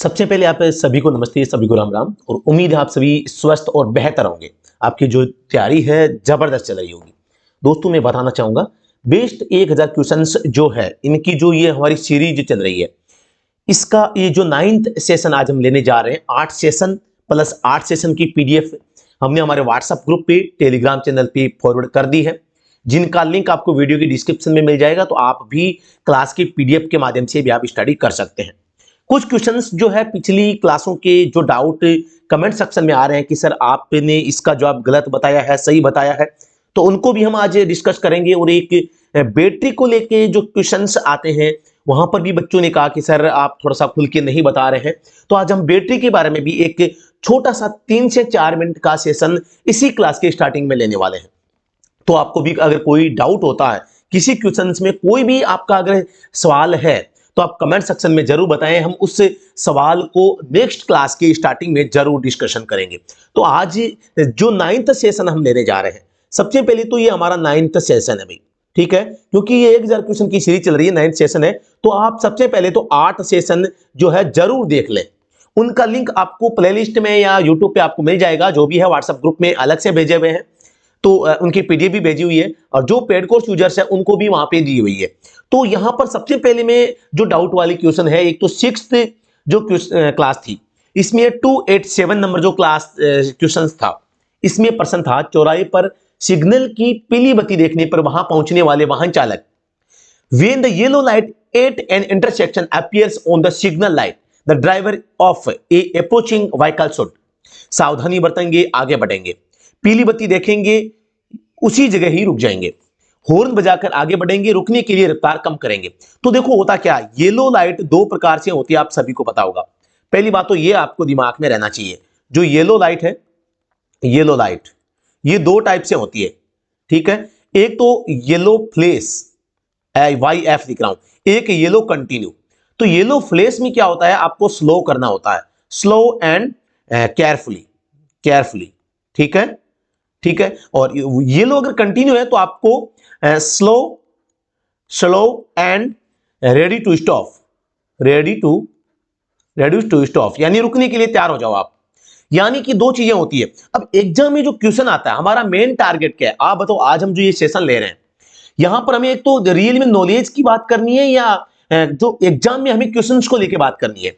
सबसे पहले आप सभी को नमस्ते, सभी को राम राम और उम्मीद है आप सभी स्वस्थ और बेहतर होंगे। आपकी जो तैयारी है जबरदस्त चल रही होगी। दोस्तों मैं बताना चाहूंगा बेस्ट 1000 क्वेश्चंस जो है इनकी जो ये हमारी सीरीज चल रही है, इसका ये जो 9th सेशन आज हम लेने जा रहे हैं। 8 सेशन प्लस 8 सेशन की पीडीएफ हमने हमारे व्हाट्सएप ग्रुप पे, टेलीग्राम चैनल पे फॉरवर्ड कर दी है, जिनका लिंक आपको वीडियो की डिस्क्रिप्शन में मिल जाएगा। तो आप भी क्लास की पीडीएफ के माध्यम से भी आप स्टडी कर सकते हैं। कुछ क्वेश्चंस जो है पिछली क्लासों के जो डाउट कमेंट सेक्शन में आ रहे हैं कि सर आपने इसका जवाब गलत बताया है, सही बताया है, तो उनको भी हम आज डिस्कस करेंगे। और एक बैटरी को लेके जो क्वेश्चंस आते हैं वहां पर भी बच्चों ने कहा कि सर आप थोड़ा सा खुल के नहीं बता रहे हैं, तो आज हम बैटरी के बारे में भी एक छोटा सा 3 से 4 मिनट का सेशन इसी क्लास के स्टार्टिंग में लेने वाले हैं। तो आपको भी अगर कोई डाउट होता है किसी क्वेश्चंस में, कोई भी आपका अगर सवाल है तो आप कमेंट सेक्शन में जरूर बताएं। हम उस सवाल को नेक्स्ट क्लास के स्टार्टिंग में जरूर डिस्कशन करेंगे। तो आज जो 9th सेशन हम लेने जा रहे हैं, सबसे पहले तो ये हमारा 9th सेशन है भाई, ठीक है, क्योंकि ये 1000 क्वेश्चन की सीरीज चल रही है, 9th सेशन है। तो आप सबसे पहले तो 8 सेशन जो है जरूर देख लें। उनका लिंक आपको प्लेलिस्ट में या यूट्यूब पे आपको मिल जाएगा, जो भी है व्हाट्सएप ग्रुप में अलग से भेजे हुए हैं। तो उनकी पीडीएफ भी भेजी हुई है और जो पेड कोर्स यूजर्स है उनको भी वहां पे दी हुई है। तो यहां पर सबसे पहले में जो डाउट वाली क्वेश्चन है, एक तो 6th जो क्लास थी, इसमें 287 नंबर जो क्लास क्वेश्चन था, इसमें प्रश्न था चौराहे पर सिग्नल की पीली बत्ती देखने पर वहां पहुंचने वाले वाहन चालक, when the yellow light at an intersection appears on the signal light, the driver of a approaching vehicle should, सावधानी बरतेंगे, आगे बढ़ेंगे, पीली बत्ती देखेंगे उसी जगह ही रुक जाएंगे, हॉर्न बजाकर आगे बढ़ेंगे, रुकने के लिए रफ्तार कम करेंगे। तो देखो होता क्या, येलो लाइट दो प्रकार से होती है, आप सभी को पता होगा। पहली बात तो ये आपको दिमाग में रहना चाहिए, जो येलो लाइट है, येलो लाइट ये दो टाइप से होती है, ठीक है। एक तो येलो फ्लैश, YF लिख रहा हूं, एक येलो कंटिन्यू। तो येलो फ्लैश में क्या होता है, आपको स्लो करना होता है, स्लो एंड केयरफुली, केयरफुली, ठीक है, ठीक है। और येलो अगर कंटिन्यू है तो आपको slow, slow and ready to stop, ready to stop, यानी रुकने के लिए तैयार हो जाओ आप। यानी कि दो चीजें होती है। अब एग्जाम में जो क्वेश्चन आता है, हमारा मेन टारगेट क्या है, आप बताओ। आज हम जो ये सेशन ले रहे हैं, यहां पर हमें एक तो रियल में नॉलेज की बात करनी है या जो एग्जाम में हमें क्वेश्चंस को लेकर बात करनी है।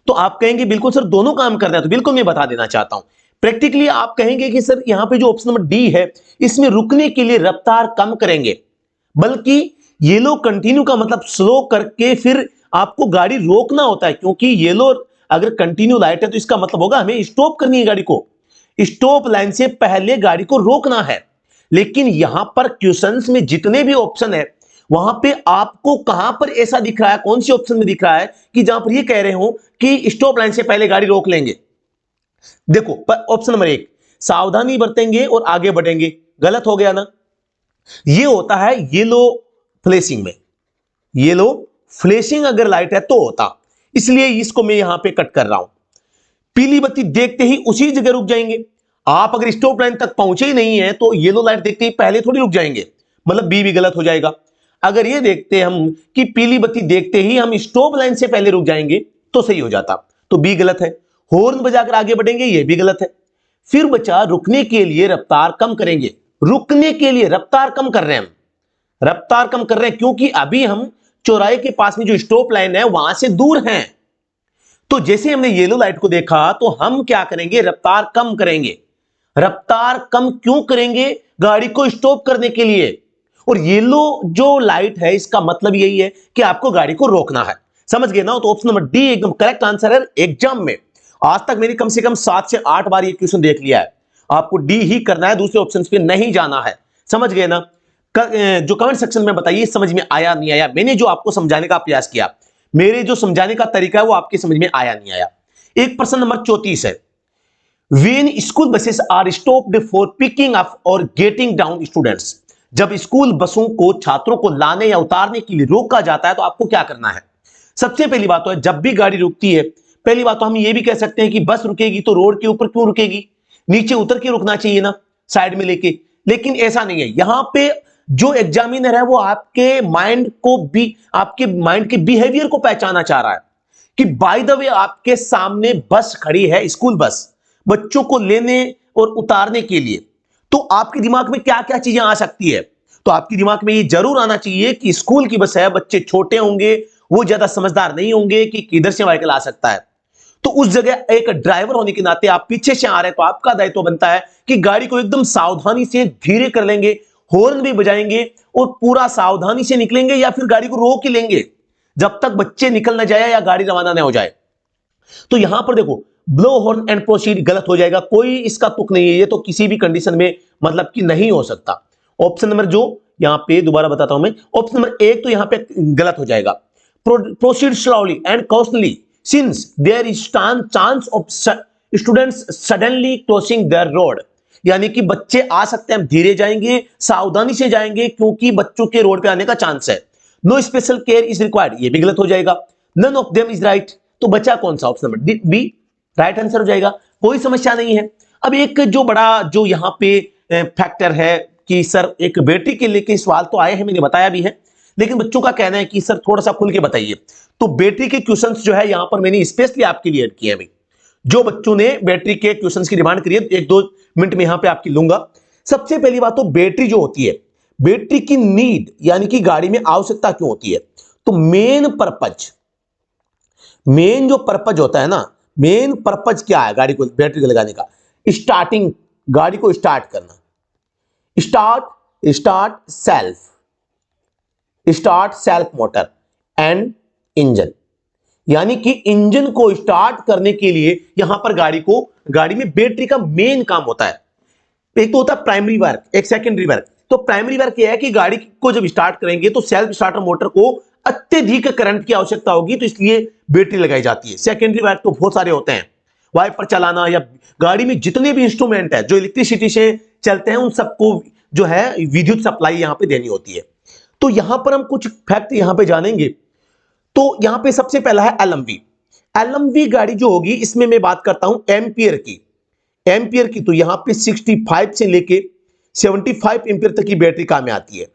तो आप कहेंगे बिल्कुल सर दोनों काम करना है, तो बिल्कुल मैं बता देना चाहता हूं। प्रैक्टिकली आप कहेंगे कि सर यहां पे जो ऑप्शन नंबर डी है, इसमें रुकने के लिए रफ्तार कम करेंगे, बल्कि येलो कंटिन्यू का मतलब स्लो करके फिर आपको गाड़ी रोकना होता है, क्योंकि येलो अगर कंटिन्यू लाइट है तो इसका मतलब होगा हमें स्टॉप करनी है, गाड़ी को स्टॉप लाइन से पहले गाड़ी को रोकना है। लेकिन यहां पर क्वेश्चंस में जितने भी ऑप्शन है, वहां पे आपको कहां पर ऐसा दिख रहा है, कौन सी ऑप्शन में दिख रहा है कि जहां पर ये कह रहे हो कि स्टॉप लाइन से पहले गाड़ी रोक लेंगे। देखो ऑप्शन नंबर 1, सावधानी बरतेंगे और आगे बढ़ेंगे, गलत हो गया ना। ये होता है येलो फ्लैशिंग में, येलो फ्लैशिंग अगर लाइट है तो होता, इसलिए इसको मैं यहां पे कट कर रहा हूं। पीली बत्ती देखते ही उसी जगह रुक जाएंगे। आप अगर स्टॉप लाइन तक पहुंचे ही नहीं है तो येलो लाइट देखते ही पहले थोड़ी रुक जाएंगे, मतलब बी भी गलत हो जाएगा। अगर ये देखते हम कि पीली बत्ती देखते ही हम स्टॉप लाइन से पहले रुक जाएंगे तो सही हो जाता, तो बी गलत है। हॉर्न बजाकर आगे बढ़ेंगे, ये भी गलत है। फिर बचा रुकने के लिए रफ्तार कम करेंगे, रुकने के लिए रफ्तार कम कर रहे हैं हम, रफ्तार कम कर रहे हैं क्योंकि अभी हम चौराहे के पास में जो स्टॉप लाइन है वहां से दूर हैं। तो जैसे हमने येलो लाइट को देखा तो हम क्या करेंगे, रफ्तार कम करेंगे। रफ्तार कम क्यों करेंगे, गाड़ी को स्टॉप करने के लिए। और येलो जो लाइट है इसका मतलब यही है कि आपको गाड़ी को रोकना है, समझ गए ना। तो ऑप्शन नंबर डी एकदम करेक्ट आंसर है। एग्जाम में आज तक मैंने कम से कम 7 से 8 बार ये क्वेश्चन देख लिया है, आपको डी ही करना है, दूसरे ऑप्शंस पे नहीं जाना है, समझ गए ना। जो कमेंट सेक्शन में बताइए समझ में आया नहीं आया। मैंने जो आपको समझाने का प्रयास किया, मेरे जो समझाने का तरीका है वो आपके समझ में आया नहीं आया। एक प्रश्न नंबर 34 है, When school buses are stopped for picking up or getting down students, जब स्कूल बसों को छात्रों को लाने या उतारने के लिए रोका जाता है तो आपको क्या करना है। सबसे पहली बात तो है, जब भी गाड़ी रुकती है, पहली बात तो हम ये भी कह सकते हैं कि बस रुकेगी तो रोड के ऊपर क्यों रुकेगी, नीचे उतर के रुकना चाहिए ना, साइड में लेके। लेकिन ऐसा नहीं है, यहां पे जो एग्जामिनर है वो आपके माइंड को भी, आपके माइंड के बिहेवियर को पहचाना चाह रहा है कि बाय द वे आपके सामने बस खड़ी है, स्कूल बस, बच्चों को लेने और उतारने के लिए, तो आपके दिमाग में क्या क्या चीजें आ सकती है? तो आपके दिमाग में ये जरूर आना चाहिए कि स्कूल की बस है, बच्चे छोटे होंगे, वो ज्यादा समझदार नहीं होंगे कि किधर से व्हीकल आ सकता है। तो उस जगह एक ड्राइवर होने के नाते आप पीछे से आ रहे हैं, तो आपका दायित्व बनता है कि गाड़ी को एकदम सावधानी से धीरे कर लेंगे, हॉर्न भी बजाएंगे और पूरा सावधानी से निकलेंगे, या फिर गाड़ी को रोक ही लेंगे जब तक बच्चे निकल ना जाए या गाड़ी रवाना ना हो जाए। तो यहां पर देखो, ब्लो हॉर्न एंड प्रोसीड गलत हो जाएगा, कोई इसका तुक नहीं है, ये तो किसी भी कंडीशन में मतलब कि नहीं हो सकता। ऑप्शन नंबर जो यहां पे दोबारा बताता हूं मैं, ऑप्शन नंबर एक तो यहां पे गलत हो जाएगा। Proceed slowly and costly since there is chance of students suddenly crossing there road, यानी कि बच्चे आ सकते हैं, धीरे जाएंगे, सावधानी से जाएंगे, क्योंकि बच्चों के रोड पे आने का चांस है। No special care is required, ये भी गलत हो जाएगा। None of them is right, तो बचा कौन सा? Option number B right answer हो जाएगा, कोई समस्या नहीं है। अब एक जो बड़ा जो यहां पे फैक्टर है कि सर एक बैटरी के लेके सवाल तो आए हैं, मैंने बताया भी है, लेकिन बच्चों का कहना है कि सर थोड़ा सा खुल के बताइए। तो बैटरी के क्वेश्चंस जो है यहां पर मैंने स्पेशली आपके लिए ऐड किए हैं। जो बच्चों ने बैटरी के क्वेश्चंस की डिमांड करी है, एक दो मिनट में यहां पे आपकी लूंगा। सबसे पहली बात तो बैटरी जो होती है, बैटरी की नीड यानी कि गाड़ी में आवश्यकता क्यों होती है? तो मेन जो पर्पज होता है ना, मेन पर्पज क्या है गाड़ी को बैटरी को लगाने का? स्टार्टिंग, गाड़ी को स्टार्ट करना, start self motor and engine, यानी कि इंजन को स्टार्ट करने के लिए यहां पर गाड़ी में बैटरी का मेन काम होता है। एक तो होता है प्राइमरी वर्क, एक सेकेंडरी वर्क। तो प्राइमरी वर्क यह है कि गाड़ी को जब स्टार्ट करेंगे तो सेल्फ स्टार्टर मोटर को अत्यधिक करंट की आवश्यकता होगी, तो इसलिए बैटरी लगाई जाती है। सेकेंडरी वर्क तो बहुत सारे होते हैं, वाइपर चलाना, या गाड़ी में जितने भी इंस्ट्रूमेंट है जो इलेक्ट्रिसिटी से चलते हैं, उन सबको जो है विद्युत सप्लाई यहां पे देनी होती है। तो यहां पर हम कुछ फैक्ट यहां पे जानेंगे। तो यहां पे सबसे पहला है एलएमवी गाड़ी जो होगी, इसमें मैं बात करता हूं एम्पियर की। तो यहां पे 65 से लेके 75 एम्पियर तक की बैटरी काम में आती है।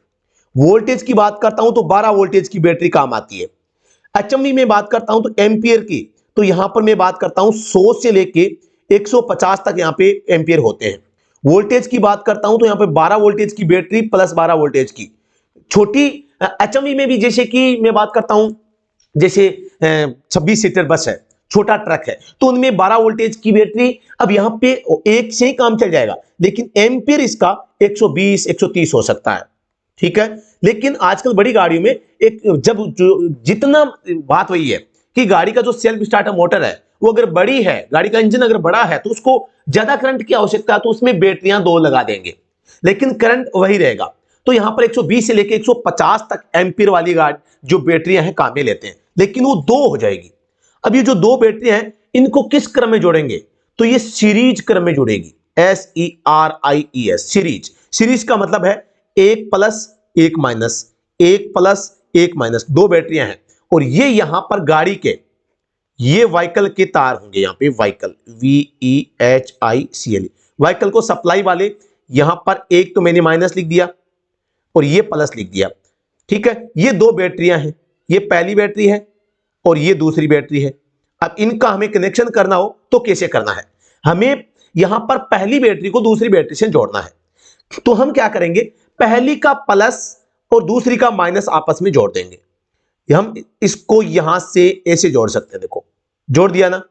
वोल्टेज की बात करता हूं तो 12 वोल्टेज की बैटरी काम आती है। एचएमवी में बात करता हूं तो एम्पियर की, तो यहां पर मैं बात करता हूं 100 से लेके 150 तक यहां पे एम्पियर होते हैं। वोल्टेज की बात करता हूं तो यहां पे 12 वोल्टेज की बैटरी प्लस 12 वोल्टेज की। छोटी एचएमवी में भी जैसे कि मैं बात करता हूं, जैसे 26 सीटर बस है, छोटा ट्रक है, तो उनमें 12 वोल्टेज की बैटरी। अब यहां पे एक से ही काम चल जाएगा, लेकिन एम्पियर इसका 120 130 हो सकता है, ठीक है। लेकिन आजकल बड़ी गाड़ियों में एक जब जितना बात वही है कि गाड़ी का जो सेल्फ स्टार्टर मोटर है वो अगर बड़ी है, गाड़ी का इंजन अगर बड़ा है, तो उसको ज्यादा करंट की आवश्यकता है, तो उसमें बैटरियां 2 लगा देंगे, लेकिन करंट वही रहेगा। तो यहां पर 120 से लेकर 150 तक एम्पियर वाली गाड़ी जो बैटरियां हैं काम में लेते हैं, लेकिन वो 2 हो जाएगी। अब ये जो 2 बैटरियां हैं, इनको किस क्रम में जोड़ेंगे? तो ये सीरीज क्रम में जुड़ेगी, SERIES, सीरीज का मतलब है 1 प्लस 1 माइनस, 1 प्लस 1 माइनस, 2 बैटरियां हैं। और ये यहां पर गाड़ी के ये व्हीकल के तार होंगे, यहां पे व्हीकल VEHICL, व्हीकल को सप्लाई वाले। यहां पर एक तो मैंने माइनस लिख दिया और ये प्लस लिख दिया, ठीक है। ये 2 बैटरियां हैं, ये पहली बैटरी है और ये दूसरी बैटरी है। अब इनका हमें कनेक्शन करना हो तो कैसे करना है? हमें यहां पर पहली बैटरी को दूसरी बैटरी से जोड़ना है। तो हम क्या करेंगे, पहली का प्लस और दूसरी का माइनस आपस में जोड़ देंगे। हम इसको यहां से ऐसे जोड़ सकते हैं, देखो जोड़ दिया ना,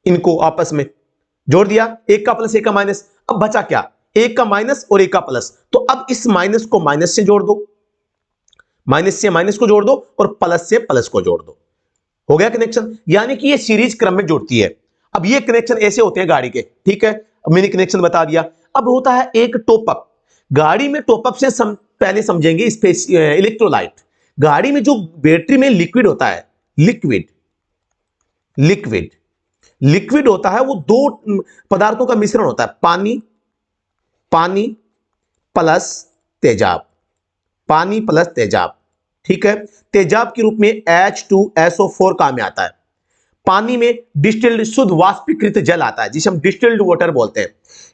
इनको आपस में जोड़ दिया, एक का प्लस एक का माइनस। अब बचा क्या, एक का माइनस और एक का प्लस। तो अब इस माइनस को माइनस से जोड़ दो, माइनस से माइनस को जोड़ दो और प्लस से प्लस को जोड़ दो, हो गया कनेक्शन। यानी कि ये सीरीज क्रम में जुड़ती है। अब ये कनेक्शन ऐसे होते हैं गाड़ी के, ठीक है। अब मैंने कनेक्शन बता दिया। अब होता है एक टॉपअप। गाड़ी में टॉपअप से पहले समझेंगे इलेक्ट्रोलाइट। गाड़ी में जो बैटरी में लिक्विड होता है, लिक्विड होता है, वो 2 पदार्थों का मिश्रण होता है, पानी प्लस तेजाब, ठीक है। तेजाब के रूप में H2SO4 काम में आता है। पानी में डिस्टिल्ड शुद्ध वाष्पीकृत जल आता है, जिसे हम डिस्टिल्ड वाटर बोलते हैं।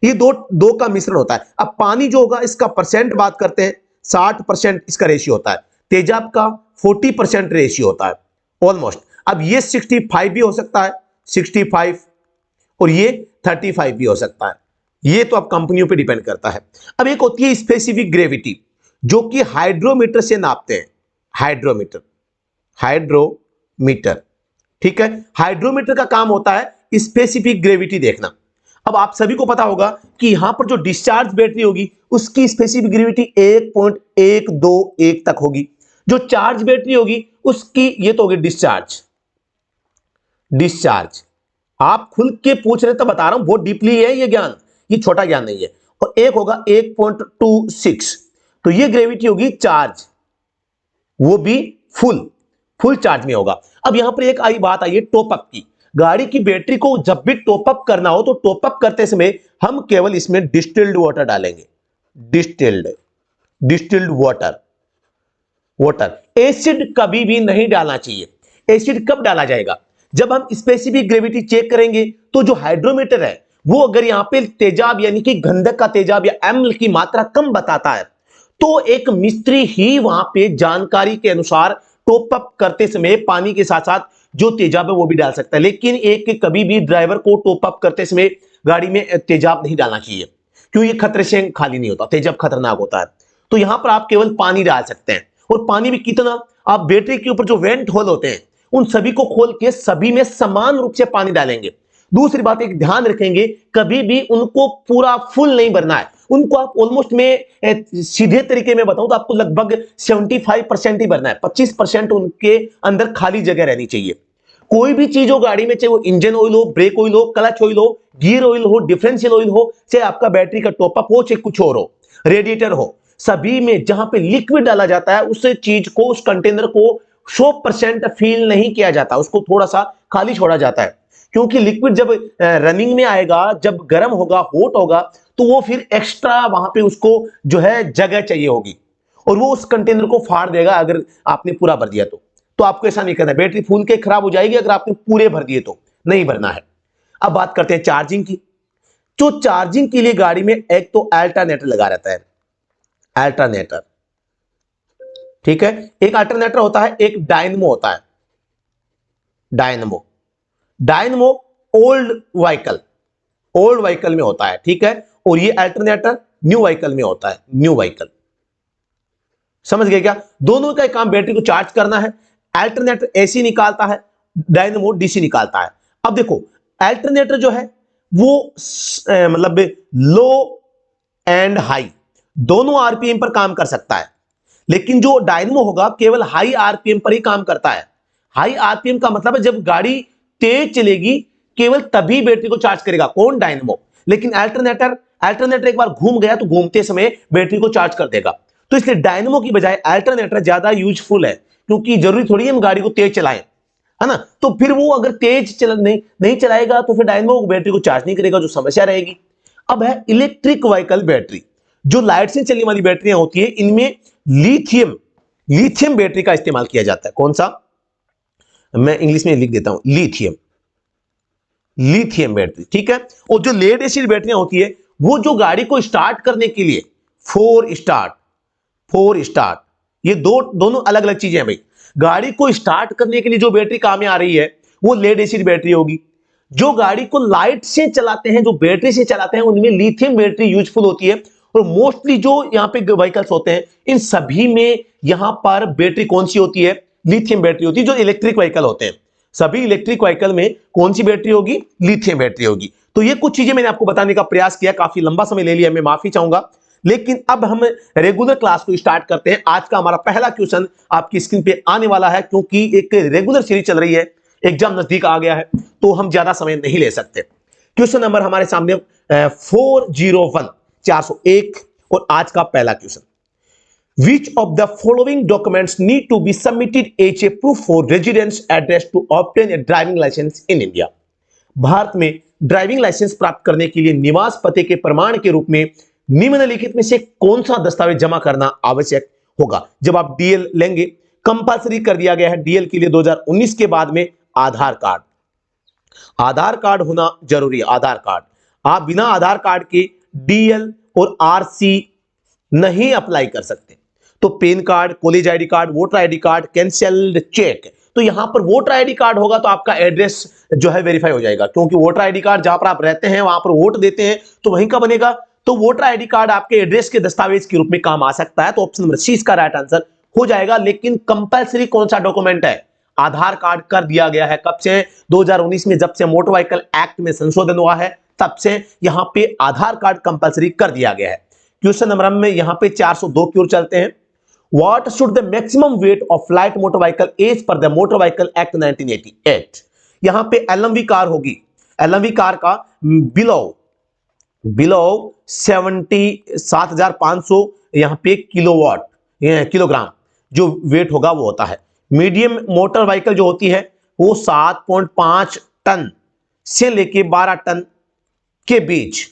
ये दो का मिश्रण होता है। अब पानी जो होगा, इसका परसेंट बात करते हैं, 60% इसका रेशियो होता है। तेजाब का 40% रेशियो होता है ऑलमोस्ट। अब ये 65 भी हो सकता है, 65, और ये 35 भी हो सकता है। ये तो अब कंपनियों पे डिपेंड करता है। अब एक होती है स्पेसिफिक ग्रेविटी, जो कि हाइड्रोमीटर से नापते हैं। हाइड्रोमीटर, हाइड्रोमीटर, ठीक है। हाइड्रोमीटर का काम होता है स्पेसिफिक ग्रेविटी देखना। अब आप सभी को पता होगा कि यहां पर जो डिस्चार्ज बैटरी होगी उसकी स्पेसिफिक ग्रेविटी 1.121 तक होगी। जो चार्ज बैटरी होगी उसकी, ये तो होगी डिस्चार्ज, डिस्चार्ज आप खुल के पूछ रहे तो बता रहा हूं, बहुत डीपली है ये ज्ञान, ये छोटा ज्ञान नहीं है। और एक होगा 1.26, तो ये ग्रेविटी होगी चार्ज, वो भी फुल चार्ज में होगा। अब यहां पर एक बात आई है टॉपअप की। गाड़ी की बैटरी को जब भी टॉपअप करना हो तो टॉपअप करते समय हम केवल इसमें डिस्टिल्ड वाटर डालेंगे, डिस्टिल्ड वाटर। एसिड कभी भी नहीं डालना चाहिए। एसिड कब डाला जाएगा? जब हम स्पेसिफिक ग्रेविटी चेक करेंगे तो जो हाइड्रोमीटर है वो अगर यहां पे तेजाब यानी कि गंधक का तेजाब या अम्ल की मात्रा कम बताता है तो एक मिस्त्री ही वहां पे जानकारी के अनुसार टॉपअप करते समय पानी के साथ साथ जो तेजाब है वो भी डाल सकता है। लेकिन एक कभी भी ड्राइवर को टॉपअप करते समय गाड़ी में तेजाब नहीं डालना चाहिए, क्यों? ये खतरे से खाली नहीं होता, तेजाब खतरनाक होता है। तो यहां पर आप केवल पानी डाल सकते हैं, और पानी भी कितना? आप बैटरी के ऊपर जो वेंट होल होते हैं उन सभी को खोल के सभी में समान रूप से पानी डालेंगे। दूसरी बात, एक ध्यान रखेंगे, कभी भी उनको पूरा फुल नहीं भरना है। उनको आप ऑलमोस्ट में सीधे तरीके में बताऊं तो आपको लगभग 75% ही भरना है, 25% उनके अंदर खाली जगह रहनी चाहिए। कोई भी चीज हो गाड़ी में, चाहे वो इंजन ऑयल हो, ब्रेक ऑयल हो, क्लच ऑयल हो, गियर ऑयल हो, डिफरेंशियल ऑयल हो, चाहे आपका बैटरी का टॉपअप हो, चाहे कुछ और हो, रेडिएटर हो, सभी में जहां पे लिक्विड डाला जाता है उस चीज को, उस कंटेनर को 100% फील नहीं किया जाता, उसको थोड़ा सा खाली छोड़ा जाता है। क्योंकि लिक्विड जब रनिंग में आएगा, जब गर्म होगा, हॉट होगा, तो वो फिर एक्स्ट्रा वहां पे उसको जो है जगह चाहिए होगी, और वो उस कंटेनर को फाड़ देगा अगर आपने पूरा भर दिया तो आपको ऐसा नहीं करना है। बैटरी फूल के खराब हो जाएगी अगर आपने पूरे भर दिए तो नहीं भरना है। अब बात करते हैं चार्जिंग की। जो चार्जिंग के लिए गाड़ी में एक तो अल्टरनेटर लगा रहता है, अल्टरनेटर, ठीक है। एक अल्टरनेटर होता है, एक डायनमो होता है, डायनमो ओल्ड व्हीकल में होता है, ठीक है। और ये अल्टरनेटर न्यू व्हीकल में होता है, न्यू व्हीकल। समझ गए क्या? दोनों का काम बैटरी को चार्ज करना है। अल्टरनेटर एसी निकालता है, डायनमो डीसी निकालता है। अब देखो, अल्टरनेटर जो है वो मतलब लो एंड हाई दोनों आरपीएम पर काम कर सकता है, लेकिन जो डायनमो होगा केवल हाई आरपीएम पर ही काम करता है। हाई आरपीएम का मतलब है जब गाड़ी तेज चलेगी केवल तभी बैटरी को चार्ज करेगा, कौन? डायनमो। लेकिन अल्टरनेटर एक बार घूम गया तो घूमते समय बैटरी को चार्ज कर देगा। तो इसलिए डायनमो की बजाय अल्टरनेटर ज्यादा यूजफुल है, क्योंकि जरूरी थोड़ी हम गाड़ी को तेज चलाएं, है ना। तो फिर वो अगर तेज नहीं चलाएगा तो फिर डायनमो बैटरी को चार्ज नहीं करेगा, जो समस्या रहेगी। अब है इलेक्ट्रिक व्हीकल बैटरी। जो लाइट से चलने वाली बैटरियां होती है इनमें लिथियम बैटरी का इस्तेमाल किया जाता है। कौन सा? मैं इंग्लिश में लिख देता हूं, लिथियम बैटरी, ठीक है। और जो लेड एसिड बैटरियां होती है वो जो गाड़ी को स्टार्ट करने के लिए फोर स्टार्ट, ये दोनों अलग अलग चीजें हैं भाई। गाड़ी को स्टार्ट करने के लिए जो बैटरी काम में आ रही है वो लेड एसिड बैटरी होगी। जो गाड़ी को लाइट से चलाते हैं, जो बैटरी से चलाते हैं, उनमें लिथियम बैटरी यूजफुल होती है। और मोस्टली जो यहां पे व्हीकल्स होते हैं इन सभी में यहां पर बैटरी कौन सी होती है? लिथियम बैटरी होती है। जो इलेक्ट्रिक व्हीकल होते हैं, सभी इलेक्ट्रिक व्हीकल में कौन सी बैटरी होगी? लिथियम बैटरी होगी। तो ये कुछ चीजें मैंने आपको बताने का प्रयास किया, काफी लंबा समय ले लिया, मैं माफी चाहूंगा। लेकिन अब हम रेगुलर क्लास को स्टार्ट करते हैं। आज का हमारा पहला क्वेश्चन आपकी स्क्रीन पे आने वाला है, क्योंकि एक रेगुलर सीरीज चल रही है, एग्जाम नजदीक आ गया है तो हम ज्यादा समय नहीं ले सकते। क्वेश्चन नंबर हमारे सामने 401 और आज का पहला question, Which of the following documents need to be submitted as a proof for residence address to obtain a driving license in India? Bharat में ड्राइविंग लाइसेंस प्राप्त करने के लिए निवास पते के प्रमाण के रूप में निम्नलिखित में से कौन सा दस्तावेज जमा करना आवश्यक होगा? जब आप डीएल लेंगे, कंपलसरी कर दिया गया है डीएल के लिए 2019 के बाद में आधार कार्ड होना जरूरी है। आधार कार्ड, आप बिना आधार कार्ड के डीएल और आरसी नहीं अप्लाई कर सकते। तो PAN card, college ID card, voter ID card, cancelled cheque, तो यहां पर वोटर आईडी कार्ड होगा तो आपका एड्रेस जो है वेरीफाई हो जाएगा, क्योंकि वोटर आईडी कार्ड जहां पर आप रहते हैं वहां पर वोट देते हैं तो वहीं का बनेगा। तो वोटर आईडी कार्ड आपके एड्रेस के दस्तावेज के रूप में काम आ सकता है, तो ऑप्शन नंबर सी इसका राइट आंसर हो जाएगा। लेकिन कंपलसरी कौन सा डॉक्यूमेंट है? आधार कार्ड कर दिया गया है। कब से? 2019 में, जब से मोटर व्हीकल एक्ट में संशोधन हुआ है तब से यहां पे आधार कार्ड कंपलसरी कर दिया गया है। क्वेश्चन नंबर में यहां पे 402 की ओर चलते हैं। What should the maximum weight of light motor vehicle is per the Motor Vehicle Act 1988? यहां पे एलएमवी कार होगी, एलएमवी कार का बिलो 7,500 यहां पे किलोग्राम जो वेट होगा वो होता है। मीडियम मोटर व्हीकल जो होती है वो 7.5 टन से लेके 12 टन के बीच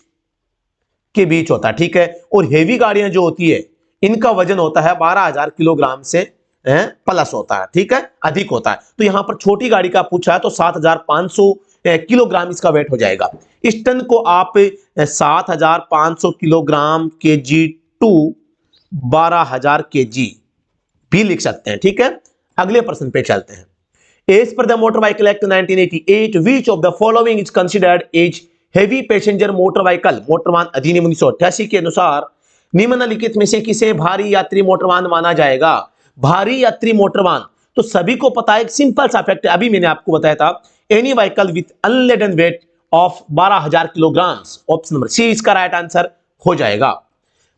होता है, ठीक है। और हेवी गाड़ियां जो होती है इनका वजन होता है 12,000 किलोग्राम से प्लस होता है, ठीक है, अधिक होता है। तो यहां पर छोटी गाड़ी का पूछा है तो 7,500 किलोग्राम इसका वेट हो जाएगा। इस टन को आप 7,500 किलोग्राम केजी टू 12,000 केजी भी लिख सकते हैं, ठीक है। अगले प्रश्न पे चलते हैं। As per the motor vehicle act 1988 which of the following is considered as heavy passenger motor vehicle? Motor वाहन अधिनियम 1988 के अनुसार निम्नलिखित में से किसे भारी यात्री मोटर वाहन माना जाएगा? भारी यात्री मोटर वाहन तो सभी को पता है, एक सिंपल सा फैक्ट अभी मैंने आपको बताया था, any vehicle with unladen weight of 12,000 kilogram. Option number C इसका राइट आंसर हो जाएगा।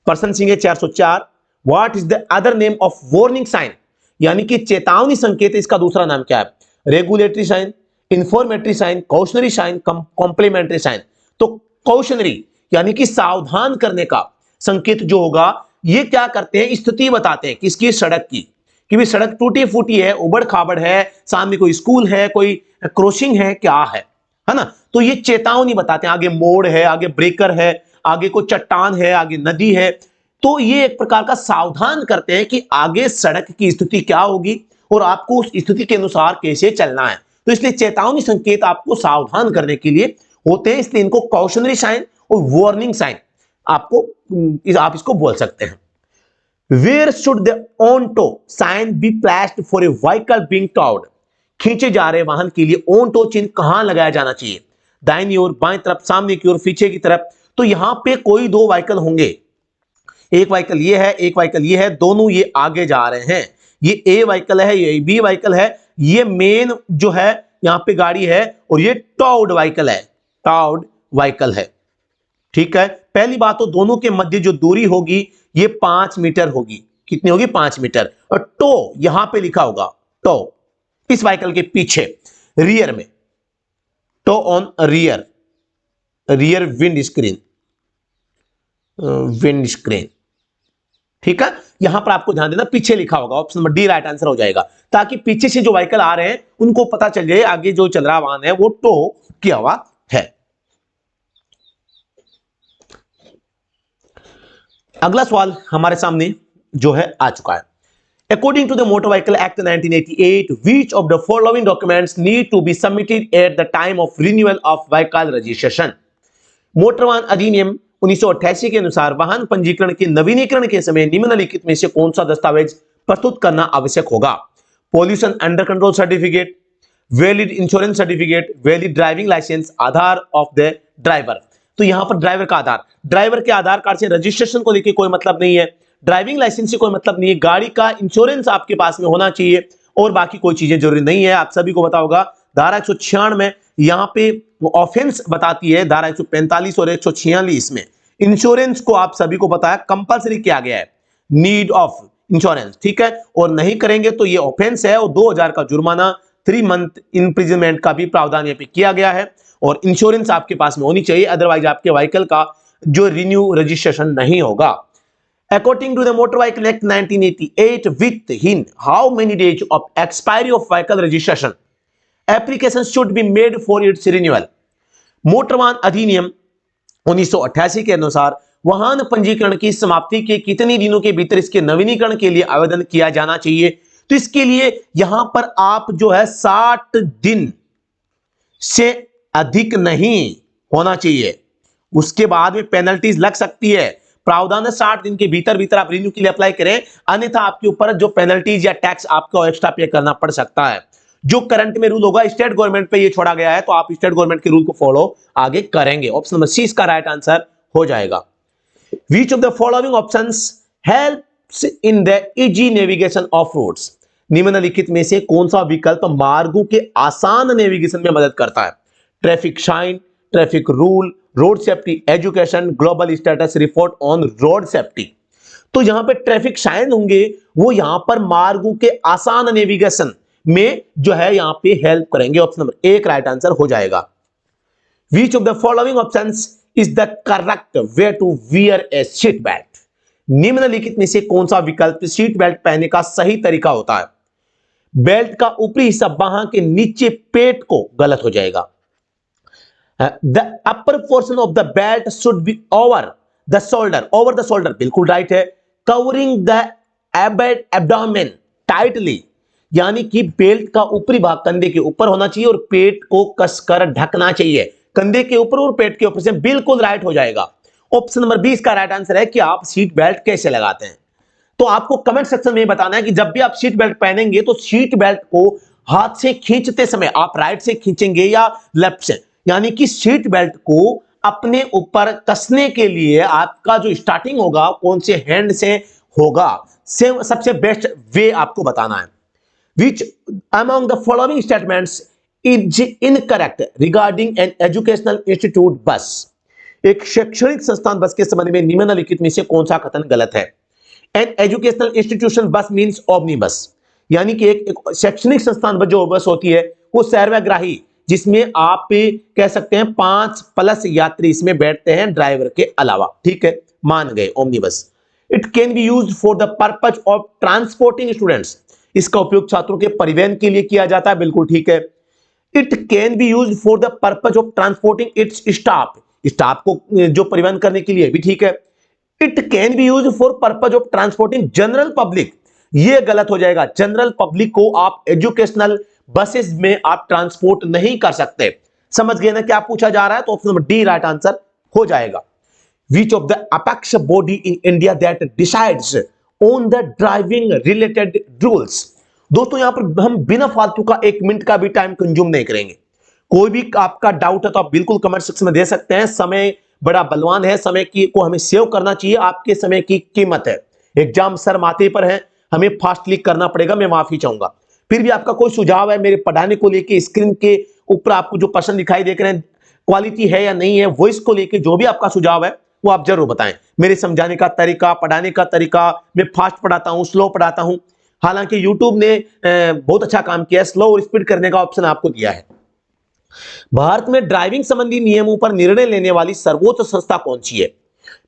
प्रश्न संख्या 404, what is the other name of warning sign? यानी कि चेतावनी संकेत, इसका दूसरा नाम क्या है? Regulatory sign, informatory sign, cautionary sign, complementary sign. तो कॉशनरी यानी कि सावधान करने का संकेत जो होगा, ये क्या करते हैं? स्थिति बताते हैं किसकी? सड़क की, कि भी सड़क टूटी फूटी है, उबड़ खाबड़ है, सामने कोई स्कूल है, कोई क्रॉसिंग है, क्या है ना। तो ये चेतावनी बताते हैं, आगे मोड़ है, आगे ब्रेकर है, आगे कोई चट्टान है, आगे नदी है। तो ये एक प्रकार का सावधान करते हैं कि आगे सड़क की स्थिति क्या होगी और आपको उस स्थिति के अनुसार कैसे चलना है। तो इसलिए चेतावनी संकेत आपको सावधान करने के लिए होते हैं, इसलिए इनको कॉशनरी साइन और वार्निंग साइन आप इसको बोल सकते हैं। Where should the on tow sign be placed for a vehicle being towed? खींचे जा रहे वाहन के लिए ऑन टो चिन्ह कहां लगाया जाना चाहिए? दाहिनी ओर, बाएं तरफ, सामने की ओर, पीछे की तरफ। तो यहां पे कोई दो व्हीकल होंगे, एक व्हीकल ये है, एक व्हीकल ये है, दोनों ये आगे जा रहे हैं। ये ए व्हीकल है, ये बी व्हीकल है, ये मेन जो है यहां पे गाड़ी है, और ये टॉउड व्हीकल है, टॉउड व्हीकल है, ठीक है। पहली बात तो दोनों के मध्य जो दूरी होगी ये 5 मीटर होगी। कितनी होगी? 5 मीटर। और टो यहां पे लिखा होगा, टो इस व्हीकल के पीछे, रियर में, tow on rear windscreen, ठीक है। यहां पर आपको ध्यान देना, पीछे लिखा होगा, option number D right answer हो जाएगा, ताकि पीछे से जो व्हीकल आ रहे हैं उनको पता चल जाए आगे जो चल रहा वाहन है वो टो किया हुआ है। अगला सवाल हमारे सामने जो है आ चुका है। According to the motor vehicle act 1988, which of the following documents need to be submitted at the time of renewal of vehicle registration? Motor वाहन अधिनियम 1988 के अनुसार वाहन पंजीकरण के नवीनीकरण के समय निम्नलिखित में से कौन सा दस्तावेज प्रस्तुत करना आवश्यक होगा? Pollution under control certificate, valid insurance certificate, valid driving licence, Aadhaar of the driver. तो यहां पर ड्राइवर का आधार, ड्राइवर के आधार कार्ड से रजिस्ट्रेशन को लेकर कोई मतलब नहीं है, ड्राइविंग लाइसेंस से कोई मतलब नहीं है, गाड़ी का इंश्योरेंस आपके पास में होना चाहिए, और बाकी कोई चीजें जरूरी नहीं है। आप सभी को पता होगा धारा 196 में यहां पे ऑफेंस बताती है, धारा 145 और 146 में इंश्योरेंस को आप सभी को पता है कंपलसरी किया गया है, नीड ऑफ इंश्योरेंस, ठीक है। और नहीं करेंगे तो ये ऑफेंस है, और 2000 का जुर्माना, 3 मंथ इम्प्रिजनमेंट का भी प्रावधान यहाँ पे किया गया है। और इंश्योरेंस आपके पास में होनी चाहिए, अदरवाइज आपके व्हीकल का जो रिन्यू रजिस्ट्रेशन नहीं होगा। According to the motor vehicle act 1988, within how many days of expiry of vehicle registration application should be made for its renewal? Motor वाहन अधिनियम 1988 के अनुसार वाहन पंजीकरण की समाप्ति के कितने दिनों के भीतर इसके नवीनीकरण के लिए आवेदन किया जाना चाहिए? तो इसके लिए यहां पर आप जो है 60 दिन से अधिक नहीं होना चाहिए, उसके बाद में पेनल्टीज लग सकती है। प्रावधान है 60 दिन के भीतर आप रिन्यू के लिए अप्लाई करें, अन्यथा आपके ऊपर जो पेनल्टीज या टैक्स आपको एक्स्ट्रा पे करना पड़ सकता है। जो करंट में रूल होगा स्टेट गवर्नमेंट पे ये छोड़ा गया है, तो आप स्टेट गवर्नमेंट के रूल को फॉलो आगे करेंगे। ऑप्शन नंबर सी इसका राइट आंसर हो जाएगा। Which of the following options helps in the easy navigation of roads? निम्नलिखित में से कौन सा विकल्प मार्गों के आसान नेविगेशन में मदद करता है? Traffic sign, traffic rule, road safety education, global status report on road safety. तो यहां पे ट्रैफिक साइन होंगे, वो यहां पर मार्गों के आसान नेविगेशन में जो है यहां पे हेल्प करेंगे। ऑप्शन नंबर एक राइट आंसर हो जाएगा। Which of the following options is the correct way to wear a seat belt? निम्नलिखित में से कौन सा विकल्प सीट बेल्ट पहनने का सही तरीका होता है? बेल्ट का ऊपरी हिस्सा बांह के नीचे पेट को, गलत हो जाएगा। The upper portion of the belt should be over the shoulder, बिल्कुल राइट है। Covering the abdomen tightly, यानी कि बेल्ट का ऊपरी भाग कंधे के ऊपर होना चाहिए और पेट को कसकर ढकना चाहिए। कंधे के ऊपर और पेट के ऊपर से, बिल्कुल राइट हो जाएगा। ऑप्शन नंबर 20 का राइट आंसर है कि आप सीट बेल्ट कैसे लगाते हैं। तो आपको कमेंट सेक्शन में बताना है कि जब भी आप सीट बेल्ट पहनेंगे तो सीट बेल्ट को हाथ से खींचते समय आप राइट से खींचेंगे या लेफ्ट से, यानी कि सीट बेल्ट को अपने ऊपर कसने के लिए आपका जो स्टार्टिंग होगा कौन से हैंड से होगा, सबसे बेस्ट वे आपको बताना है। Which among the following statements is incorrect regarding an educational institute bus? एक शैक्षणिक संस्थान बस के संबंध में निम्नलिखित में से कौन सा कथन गलत है? An educational institution bus means omnibus, यानी कि एक शैक्षणिक संस्थान बस जो बस होती है वो सर्वग्राही, जिसमें आप कह सकते हैं 5+ यात्री इसमें बैठते हैं ड्राइवर के अलावा। ठीक है, मान गए omnibus. It can be used for the purpose of transporting students, इसका उपयोग छात्रों के परिवहन के लिए किया जाता है, बिल्कुल ठीक है। It can be used for the purpose of transporting it's staff को जो परिवहन करने के लिए भी ठीक है। It can be used for purpose of transporting general public, ये गलत हो जाएगा। जनरल पब्लिक को आप एजुकेशनल बसेस में आप ट्रांसपोर्ट नहीं कर सकते। समझ गए ना क्या पूछा जा रहा है? तो option number D right answer हो जाएगा। Which of the apex body in India that decides on the driving related rules? दोस्तों यहां पर हम बिना फालतू का 1 मिनट का भी टाइम कंज्यूम नहीं करेंगे। कोई भी आपका डाउट है तो आप बिल्कुल कमेंट सेक्शन में दे सकते हैं। समय बड़ा बलवान है, समय की को हमें सेव करना चाहिए, आपके समय की कीमत है। एग्जाम सर माथे पर है, हमें फास्टली करना पड़ेगा, मैं माफी चाहूंगा। फिर भी आपका कोई सुझाव है मेरे पढ़ाने को लेके, स्क्रीन के ऊपर आपको जो प्रश्न दिखाई देख रहे हैं क्वालिटी है या नहीं है, वॉइस को लेके जो भी आपका सुझाव है वो आप जरूर बताएं। मेरे समझाने का तरीका, पढ़ाने का तरीका, मैं फास्ट पढ़ाता हूं, स्लो पढ़ाता हूं। हालांकि YouTube ने बहुत अच्छा काम किया है, स्लो और स्पीड करने का ऑप्शन आपको दिया है। भारत में ड्राइविंग संबंधी नियमों पर निर्णय लेने वाली सर्वोच्च संस्था कौन सी है?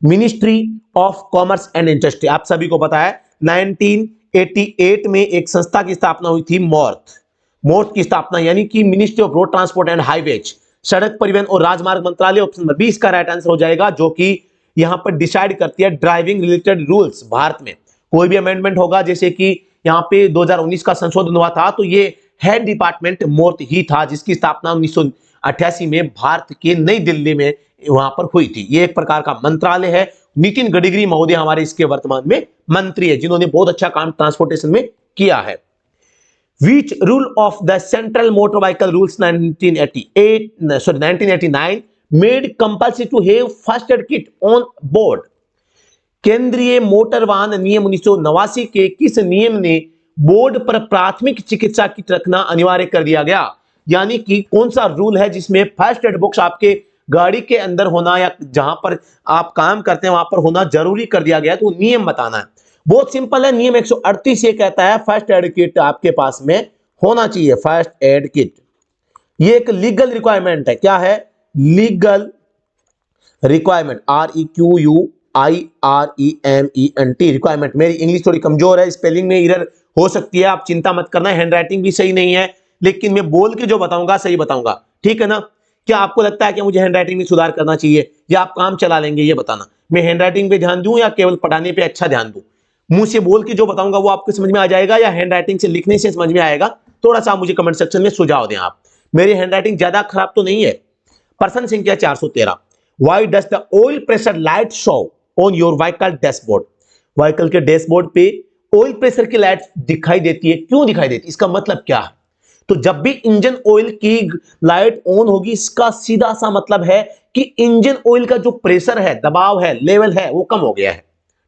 Ministry of commerce and industry. आप सभी को पता है 1988 में एक संस्था की स्थापना हुई थी, मोर्थ की स्थापना, यानी कि ministry of road transport and highways, सड़क परिवहन और राजमार्ग मंत्रालय। ऑप्शन नंबर 20 का राइट आंसर हो जाएगा, जो कि यहां पर डिसाइड करती है ड्राइविंग रिलेटेड रूल्स। भारत में कोई भी अमेंडमेंट होगा, जैसे कि यहां पे 2019 का संशोधन हुआ था, तो ये हेड डिपार्टमेंट मोर्थ ही था, जिसकी स्थापना 1988 में भारत के नई दिल्ली में वहां पर हुई थी। ये एक प्रकार का मंत्रालय है। नितिन गडकरी महोदय हमारे इसके वर्तमान में मंत्री है, जिन्होंने बहुत अच्छा काम ट्रांसपोर्टेशन में किया है। Which rule of the Central Motor Vehicle Rules 1989 made compulsory to have first aid kit on board? केंद्रीय मोटर वाहन नियम 1989 के किस नियम ने बोर्ड पर प्राथमिक चिकित्सा किट रखना अनिवार्य कर दिया गया? यानी कि कौन सा रूल है जिसमें फर्स्ट एड बॉक्स आपके गाड़ी के अंदर होना या जहां पर आप काम करते हैं वहां पर होना जरूरी कर दिया गया, तो नियम बताना है। बहुत सिंपल है, नियम 138 ये कहता है फर्स्ट एड किट आपके पास में होना चाहिए। फर्स्ट एड किट ये एक लीगल रिक्वायरमेंट है। क्या है? Legal requirement, REQUIREMENT requirement. मेरी इंग्लिश थोड़ी कमजोर है, स्पेलिंग में एरर हो सकती है, आप चिंता मत करना। हैंडराइटिंग भी सही नहीं है, लेकिन मैं बोल के जो बताऊंगा सही बताऊंगा, ठीक है ना? क्या आपको लगता है कि मुझे हैंडराइटिंग में सुधार करना चाहिए या आप काम चला लेंगे? ये बताना। मैं हैंडराइटिंग पे ध्यान दूं या केवल पढ़ाने पे अच्छा ध्यान दूं? मुंह से बोल के जो बताऊंगा वो आपको समझ में आ जाएगा या हैंडराइटिंग से लिखने से समझ में आएगा? थोड़ा सा मुझे कमेंट सेक्शन में सुझाव दें आप। मेरी हैंडराइटिंग ज्यादा खराब तो नहीं है। प्रश्न संख्या 413, why does the oil pressure light show on your vehicle dashboard? Vehicle के डैशबोर्ड पे ऑयल प्रेशर की लाइट दिखाई देती है, क्यों दिखाई देती है? इसका मतलब क्या है? तो जब भी इंजन ऑयल की लाइट ऑन होगी, इसका सीधा सा मतलब है कि इंजन ऑयल का जो प्रेशर है, दबाव है, लेवल है, वो कम हो गया है।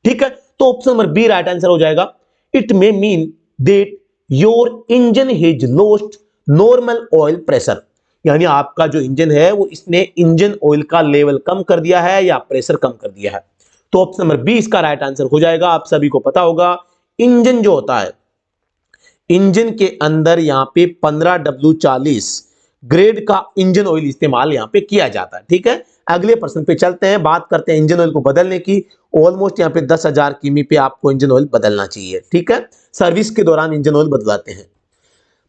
ठीक है, तो option number B right answer हो जाएगा। It may mean that your engine has lost normal oil pressure, यानी आपका जो इंजन है वो इसने इंजन ऑयल का लेवल कम कर दिया है या प्रेशर कम कर दिया है। तो ऑप्शन नंबर बी इसका राइट आंसर हो जाएगा। आप सभी को पता होगा इंजन जो होता है, इंजन के अंदर यहां पे 15W40 ग्रेड का इंजन ऑयल इस्तेमाल यहां पे किया जाता है। ठीक है, अगले प्रश्न पे चलते हैं, बात करते हैं इंजन ऑयल को बदलने की। ऑलमोस्ट यहां पे 10,000 किमी पे आपको इंजन ऑयल बदलना चाहिए। ठीक है, सर्विस के दौरान इंजन ऑयल बदलाते हैं।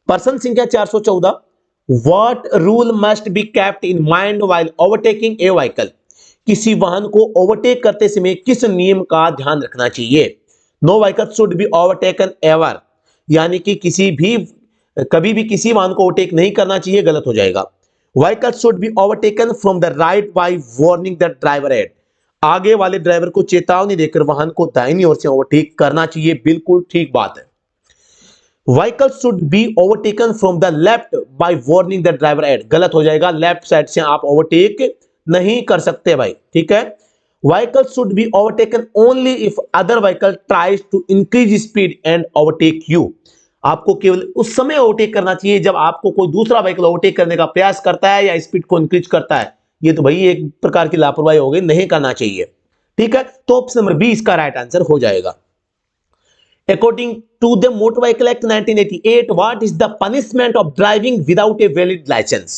प्रश्न संख्या 414, what rule must be kept in mind while overtaking A vehicle, किसी वाहन को ओवरटेक करते समय किस नियम का ध्यान रखना चाहिए। No vehicle should be overtaken ever, यानी कि कभी भी किसी वाहन को ओवरटेक नहीं करना चाहिए, गलत हो जाएगा। Vehicle should be overtaken from the right by warning the driver at, आगे वाले ड्राइवर को चेतावनी देकर वाहन को दाहिनी ओर से ओवरटेक करना चाहिए, बिल्कुल ठीक बात है। Vehicle should be overtaken from the left by warning the driver at, गलत हो जाएगा, लेफ्ट साइड से आप ओवरटेक नहीं कर सकते भाई। ठीक है, vehicle should be overtaken only if other vehicle tries to increase speed and overtake you, आपको केवल उस समय ओवरटेक करना चाहिए जब आपको कोई दूसरा व्हीकल ओवरटेक करने का प्रयास करता है या स्पीड को इंक्रीज करता है। ये तो भाई एक प्रकार की लापरवाही हो गई, नहीं करना चाहिए। ठीक है, तो ऑप्शन नंबर बी इसका राइट आंसर हो जाएगा। According to the Motor Vehicle Act 1988, what is the punishment of driving without a valid license?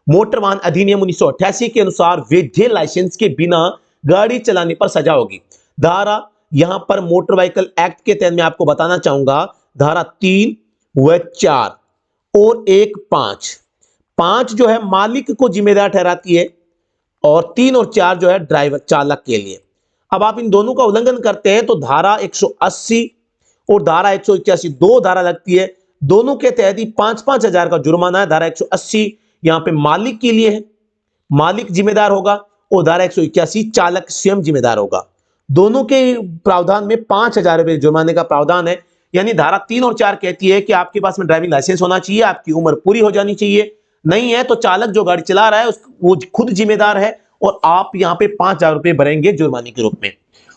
Motor वाहन अधिनियम 1988 के अनुसार वैध लाइसेंस के बिना गाड़ी चलाने पर सजा होगी। धारा यहां पर मोटर व्हीकल एक्ट के तहत मैं आपको बताना चाहूंगा, धारा 3 व 4 और 1 5 जो है मालिक को जिम्मेदार ठहराती है और 3 और 4 जो है ड्राइवर चालक के लिए। अब आप इन दोनों का उल्लंघन करते हैं तो धारा 180 और धारा 181 दो धारा लगती है, दोनों के तहत ही 5-5 हजार का जुर्माना है। धारा 180 यहां पे मालिक के लिए है, मालिक जिम्मेदार होगा, और धारा 181 चालक स्वयं जिम्मेदार होगा। दोनों के प्रावधान में 5,000 रुपए जुर्माने का प्रावधान है। यानी धारा 3 और 4 कहती है कि आपके पास में ड्राइविंग लाइसेंस होना चाहिए, आपकी उम्र पूरी हो जानी चाहिए, नहीं है तो चालक जो गाड़ी चला रहा है वो खुद जिम्मेदार है और आप यहां पे 5,000 रुपए भरेंगे जुर्माने के रूप में।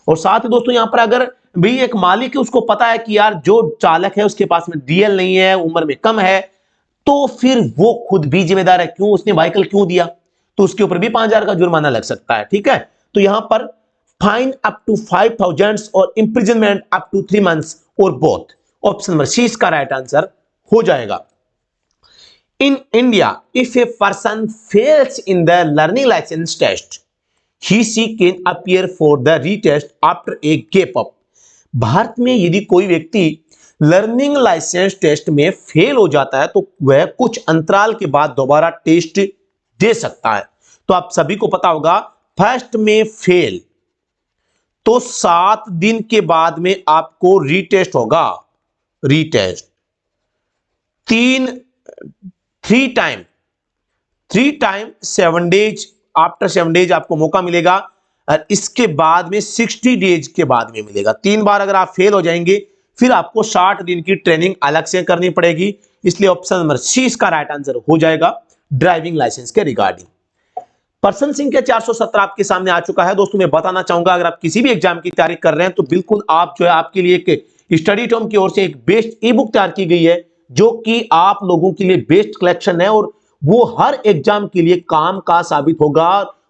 और साथ ही दोस्तों यहां पर अगर भी एक मालिक है, उसको पता है कि यार जो चालक है उसके पास में डीएल नहीं है, उम्र में कम है, तो फिर वो खुद भी जिम्मेदार है, क्यों उसने व्हीकल क्यों दिया, तो उसके ऊपर भी 5,000 का जुर्माना लग सकता है। ठीक है, तो यहां पर फाइन अप टू 5,000 और इंप्रिजनमेंट अप टू 3 मंथ्स और बोथ। ऑप्शन नंबर सी इसका राइट आंसर हो जाएगा। In India if a person fails in the learning licence test he she can appear for the retest after a gap up, Bharat में यदि कोई व्यक्ति learning licence test में fail हो जाता है तो वह कुछ अंतराल के बाद दोबारा टेस्ट दे सकता है। तो आप सभी को पता होगा फर्स्ट में फेल तो 7 दिन के बाद में आपको रीटेस्ट होगा, retest 3 time 7 days, after 7 days आपको मौका मिलेगा और इसके बाद में 60 डेज के बाद में मिलेगा। 3 बार अगर आप फेल हो जाएंगे फिर आपको 60 दिन की ट्रेनिंग अलग से करनी पड़ेगी। इसलिए ऑप्शन नंबर सी इसका राइट आंसर हो जाएगा ड्राइविंग लाइसेंस के रिगार्डिंग। प्रश्न संख्या 417 आपके सामने आ चुका है। दोस्तों मैं बताना चाहूंगा अगर आप किसी भी एग्जाम की तैयारी कर रहे हैं तो बिल्कुल आप जो है आपके लिए एक स्टडी टॉम की ओर से एक बेस्ट ई बुक तैयार की गई है जो कि आप लोगों के लिए बेस्ट कलेक्शन है और वो हर एग्जाम के लिए काम का साबित होगा।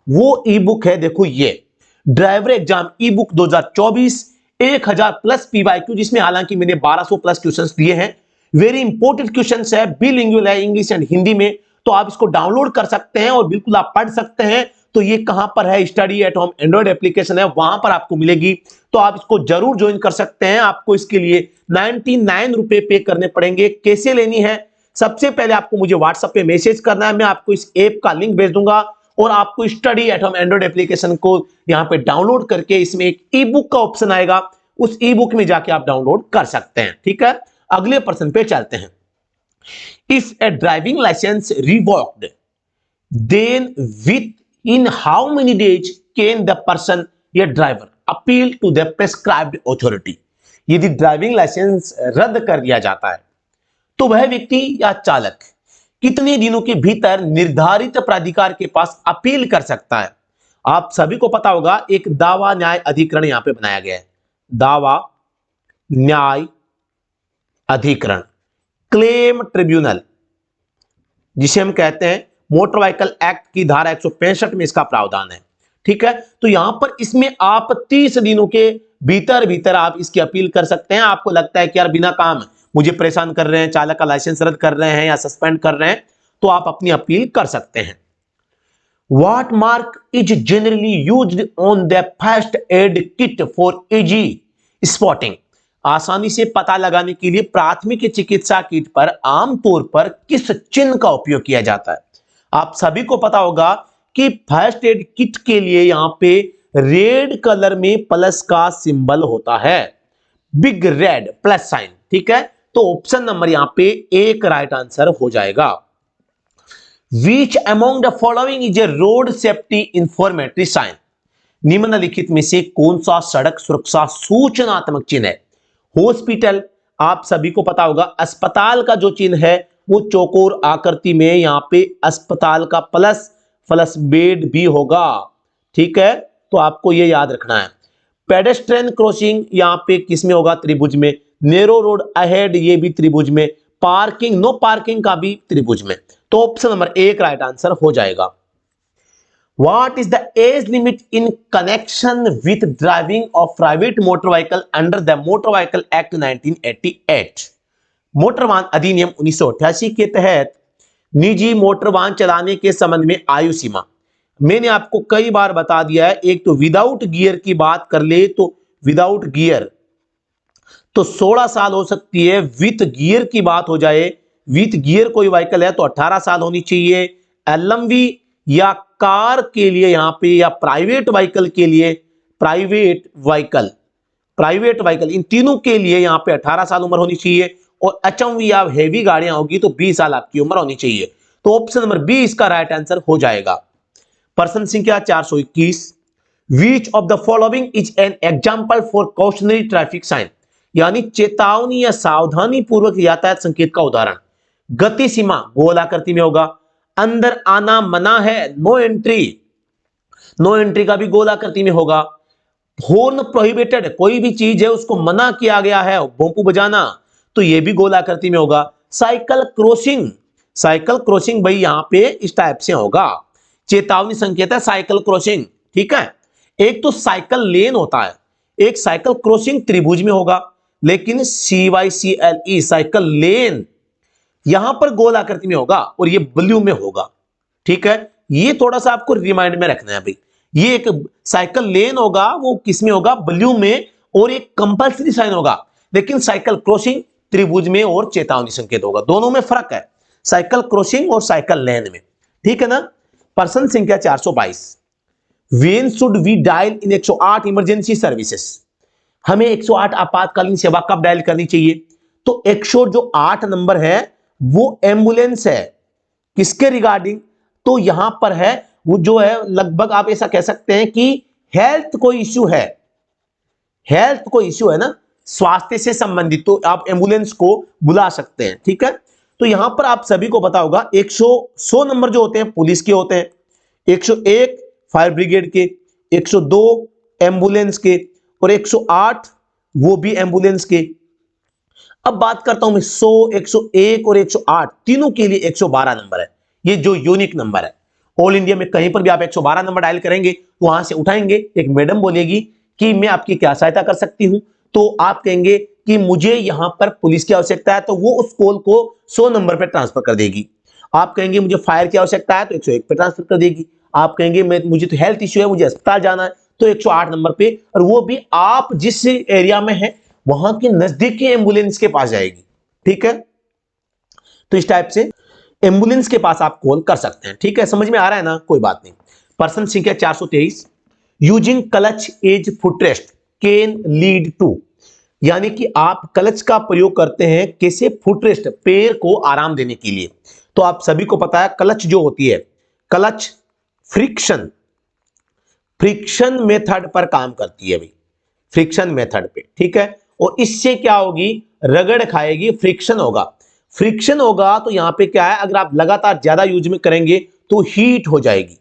वो ई बुक है, देखो ये ड्राइवर एग्जाम ई बुक 2024 1000 प्लस पीवाईक्यू, जिसमें हालांकि मैंने 1200 प्लस क्वेश्चंस दिए हैं। वेरी इंपॉर्टेंट क्वेश्चंस है, बिलिंगुअल है, इंग्लिश एंड हिंदी में। तो आप इसको डाउनलोड कर सकते हैं और बिल्कुल आप पढ़ सकते हैं। तो ये कहां पर है, study at home Android application है, वहां पर आपको मिलेगी। तो आप इसको जरूर ज्वाइन कर सकते हैं। आपको इसके लिए 99 रुपए पे करने पड़ेंगे। कैसे लेनी है, सबसे पहले आपको मुझे व्हाट्सएप पे मैसेज करना है, मैं आपको इस ऐप का लिंक भेज दूंगा और आपको study at home Android application को यहां पे डाउनलोड करके इसमें एक ई बुक का ऑप्शन आएगा, उस ई बुक में जाके आप डाउनलोड कर सकते हैं। ठीक है, अगले प्रश्न पे चलते हैं। If a driving licence revoked then within how many days can the person या driver appeal to the prescribed authority, यदि ड्राइविंग लाइसेंस रद्द कर दिया जाता है तो वह व्यक्ति या चालक कितने दिनों के भीतर निर्धारित प्राधिकार के पास अपील कर सकता है? आप सभी को पता होगा एक दावा न्याय अधिकरण यहां पे बनाया गया है, दावा न्याय अधिकरण, क्लेम ट्रिब्यूनल, जिसे हम कहते हैं मोटर व्हीकल एक्ट की धारा 165 में इसका प्रावधान है। ठीक है, तो यहां पर इसमें आप 30 दिनों के भीतर भीतर आप इसकी अपील कर सकते हैं। आपको लगता है कि यार बिना काम मुझे परेशान कर रहे हैं, चालक का लाइसेंस रद्द कर रहे हैं या सस्पेंड कर रहे हैं, तो आप अपनी अपील कर सकते हैं। What mark is generally used on the first aid kit for easy spotting? आसानी से पता लगाने के लिए प्राथमिक चिकित्सा किट पर आमतौर पर किस चिन्ह का उपयोग किया जाता है? आप सभी को पता होगा कि फर्स्ट एड किट के लिए यहां पे रेड कलर में प्लस का सिंबल होता है, बिग रेड प्लस साइन। ठीक है, तो ऑप्शन नंबर यहां पे एक राइट आंसर हो जाएगा। Which among the following is a road safety informatory sign? निम्नलिखित में से कौन सा सड़क सुरक्षा सूचनात्मक चिन्ह है? हॉस्पिटल, आप सभी को पता होगा अस्पताल का जो चिन्ह है वो चौकोर आकृति में यहां पे अस्पताल का प्लस प्लस बेड भी होगा। ठीक है, तो आपको ये याद रखना है। पेडेस्ट्रियन क्रॉसिंग यहां पे किस में होगा? त्रिभुज में। नेरो रोड अहेड ये भी त्रिभुज में। पार्किंग, नो पार्किंग का भी त्रिभुज में। तो ऑप्शन नंबर एक राइट आंसर हो जाएगा। What is the age limit in connection with driving of private motor vehicle under the Motor Vehicle Act 1988? Motor वाहन अधिनियम 1988 के तहत निजी मोटर वाहन चलाने के संबंध में आयु सीमा मैंने आपको कई बार बता दिया है। एक तो विदाउट गियर की बात कर ले तो विदाउट गियर तो 16 साल हो सकती है। विथ गियर की बात हो जाए, विथ गियर कोई व्हीकल है तो 18 साल होनी चाहिए। एलएमवी या कार के लिए यहां पे या प्राइवेट व्हीकल के लिए, प्राइवेट व्हीकल इन तीनों के लिए यहां पे 18 साल उम्र होनी चाहिए। और एचएमवी या हेवी गाड़ियां होगी तो 20 साल आपकी उम्र होनी चाहिए। तो ऑप्शन नंबर बी इसका राइट आंसर हो जाएगा। प्रश्न संख्या 421, which of the following is an example for cautionary traffic sign? यानी चेतावनी या सावधानी पूर्वक यातायात संकेत का उदाहरण। गति सीमा गोल आकृति में होगा। अंदर आना मना है, नो एंट्री, नो एंट्री का भी गोल आकृति में होगा। हॉर्न प्रोहिबिटेड, कोई भी चीज है उसको मना किया गया है, भोंपू बजाना, तो ये भी गोल आकृति में होगा। साइकिल क्रॉसिंग, साइकिल क्रॉसिंग भाई यहां पे इस टाइप से होगा। चेतावनी संकेत है साइकिल क्रॉसिंग। ठीक है, एक तो साइकिल लेन होता है, एक साइकिल क्रॉसिंग त्रिभुज में होगा, लेकिन CYCLE साइकिल लेन यहां पर गोल आकृति में होगा और ये ब्लू में होगा। ठीक है, ये थोड़ा सा आपको रिमाइंड में रखना है भाई। ये एक साइकिल लेन होगा वो किस में होगा? ब्लू में, और एक कंपल्सरी साइन होगा। लेकिन साइकिल क्रॉसिंग त्रिभुज में और चेतावनी संकेत होगा। दोनों में फर्क है, साइकिल क्रॉसिंग और साइकिल लेन में। ठीक है ना। प्रश्न संख्या 422, when should we dial in 108 emergency services? हमें 108 आपातकालीन सेवा कब डायल करनी चाहिए? तो 108 नंबर है वो एम्बुलेंस है। किसके रिगार्डिंग? तो यहां पर है वो जो है लगभग आप ऐसा कह सकते हैं कि हेल्थ कोई इश्यू है, हेल्थ कोई इश्यू है ना, स्वास्थ्य से संबंधित, तो आप एम्बुलेंस को बुला सकते हैं। ठीक है, तो यहां पर आप सभी को पता होगा 100 नंबर जो होते हैं पुलिस के होते हैं, 101 फायर ब्रिगेड के, 102 एम्बुलेंस के और 108 वो भी एम्बुलेंस के। अब बात करता हूं मैं 100, 101 और 108 तीनों के लिए 112 नंबर है, ये जो यूनिक नंबर है। ऑल इंडिया में कहीं पर भी आप 112 नंबर डायल करेंगे तो वहां से उठाएंगे, एक मैडम बोलेगी कि मैं आपकी क्या सहायता कर सकती हूं, तो आप कहेंगे कि मुझे यहां पर पुलिस की आवश्यकता है, तो वो उस कॉल को 100 नंबर पर ट्रांसफर कर देगी। आप कहेंगे मुझे फायर की आवश्यकता है तो 101 पे ट्रांसफर कर देगी। आप कहेंगे मुझे तो हेल्थ इश्यू है, मुझे अस्पताल जाना है, तो 108 नंबर पे, और वो भी आप जिस एरिया में है वहां के नजदीकी एम्बुलेंस के पास जाएगी। ठीक है, तो इस टाइप से एम्बुलेंस के पास आप कॉल कर सकते हैं। ठीक है, समझ में आ रहा है ना, कोई बात नहीं। प्रश्न संख्या 423, using clutch as footrest can lead to? यानी कि आप क्लच का प्रयोग करते हैं कैसे? फुटरेस्ट, पैर को आराम देने के लिए। तो आप सभी को पता है क्लच जो होती है, क्लच फ्रिक्शन मेथड पर काम करती है भाई, फ्रिक्शन मेथड पे। ठीक है, और इससे क्या होगी? रगड़ खाएगी, फ्रिक्शन होगा। फ्रिक्शन होगा तो यहां पे क्या है, अगर आप लगातार ज्यादा यूज में करेंगे तो हीट हो जाएगी,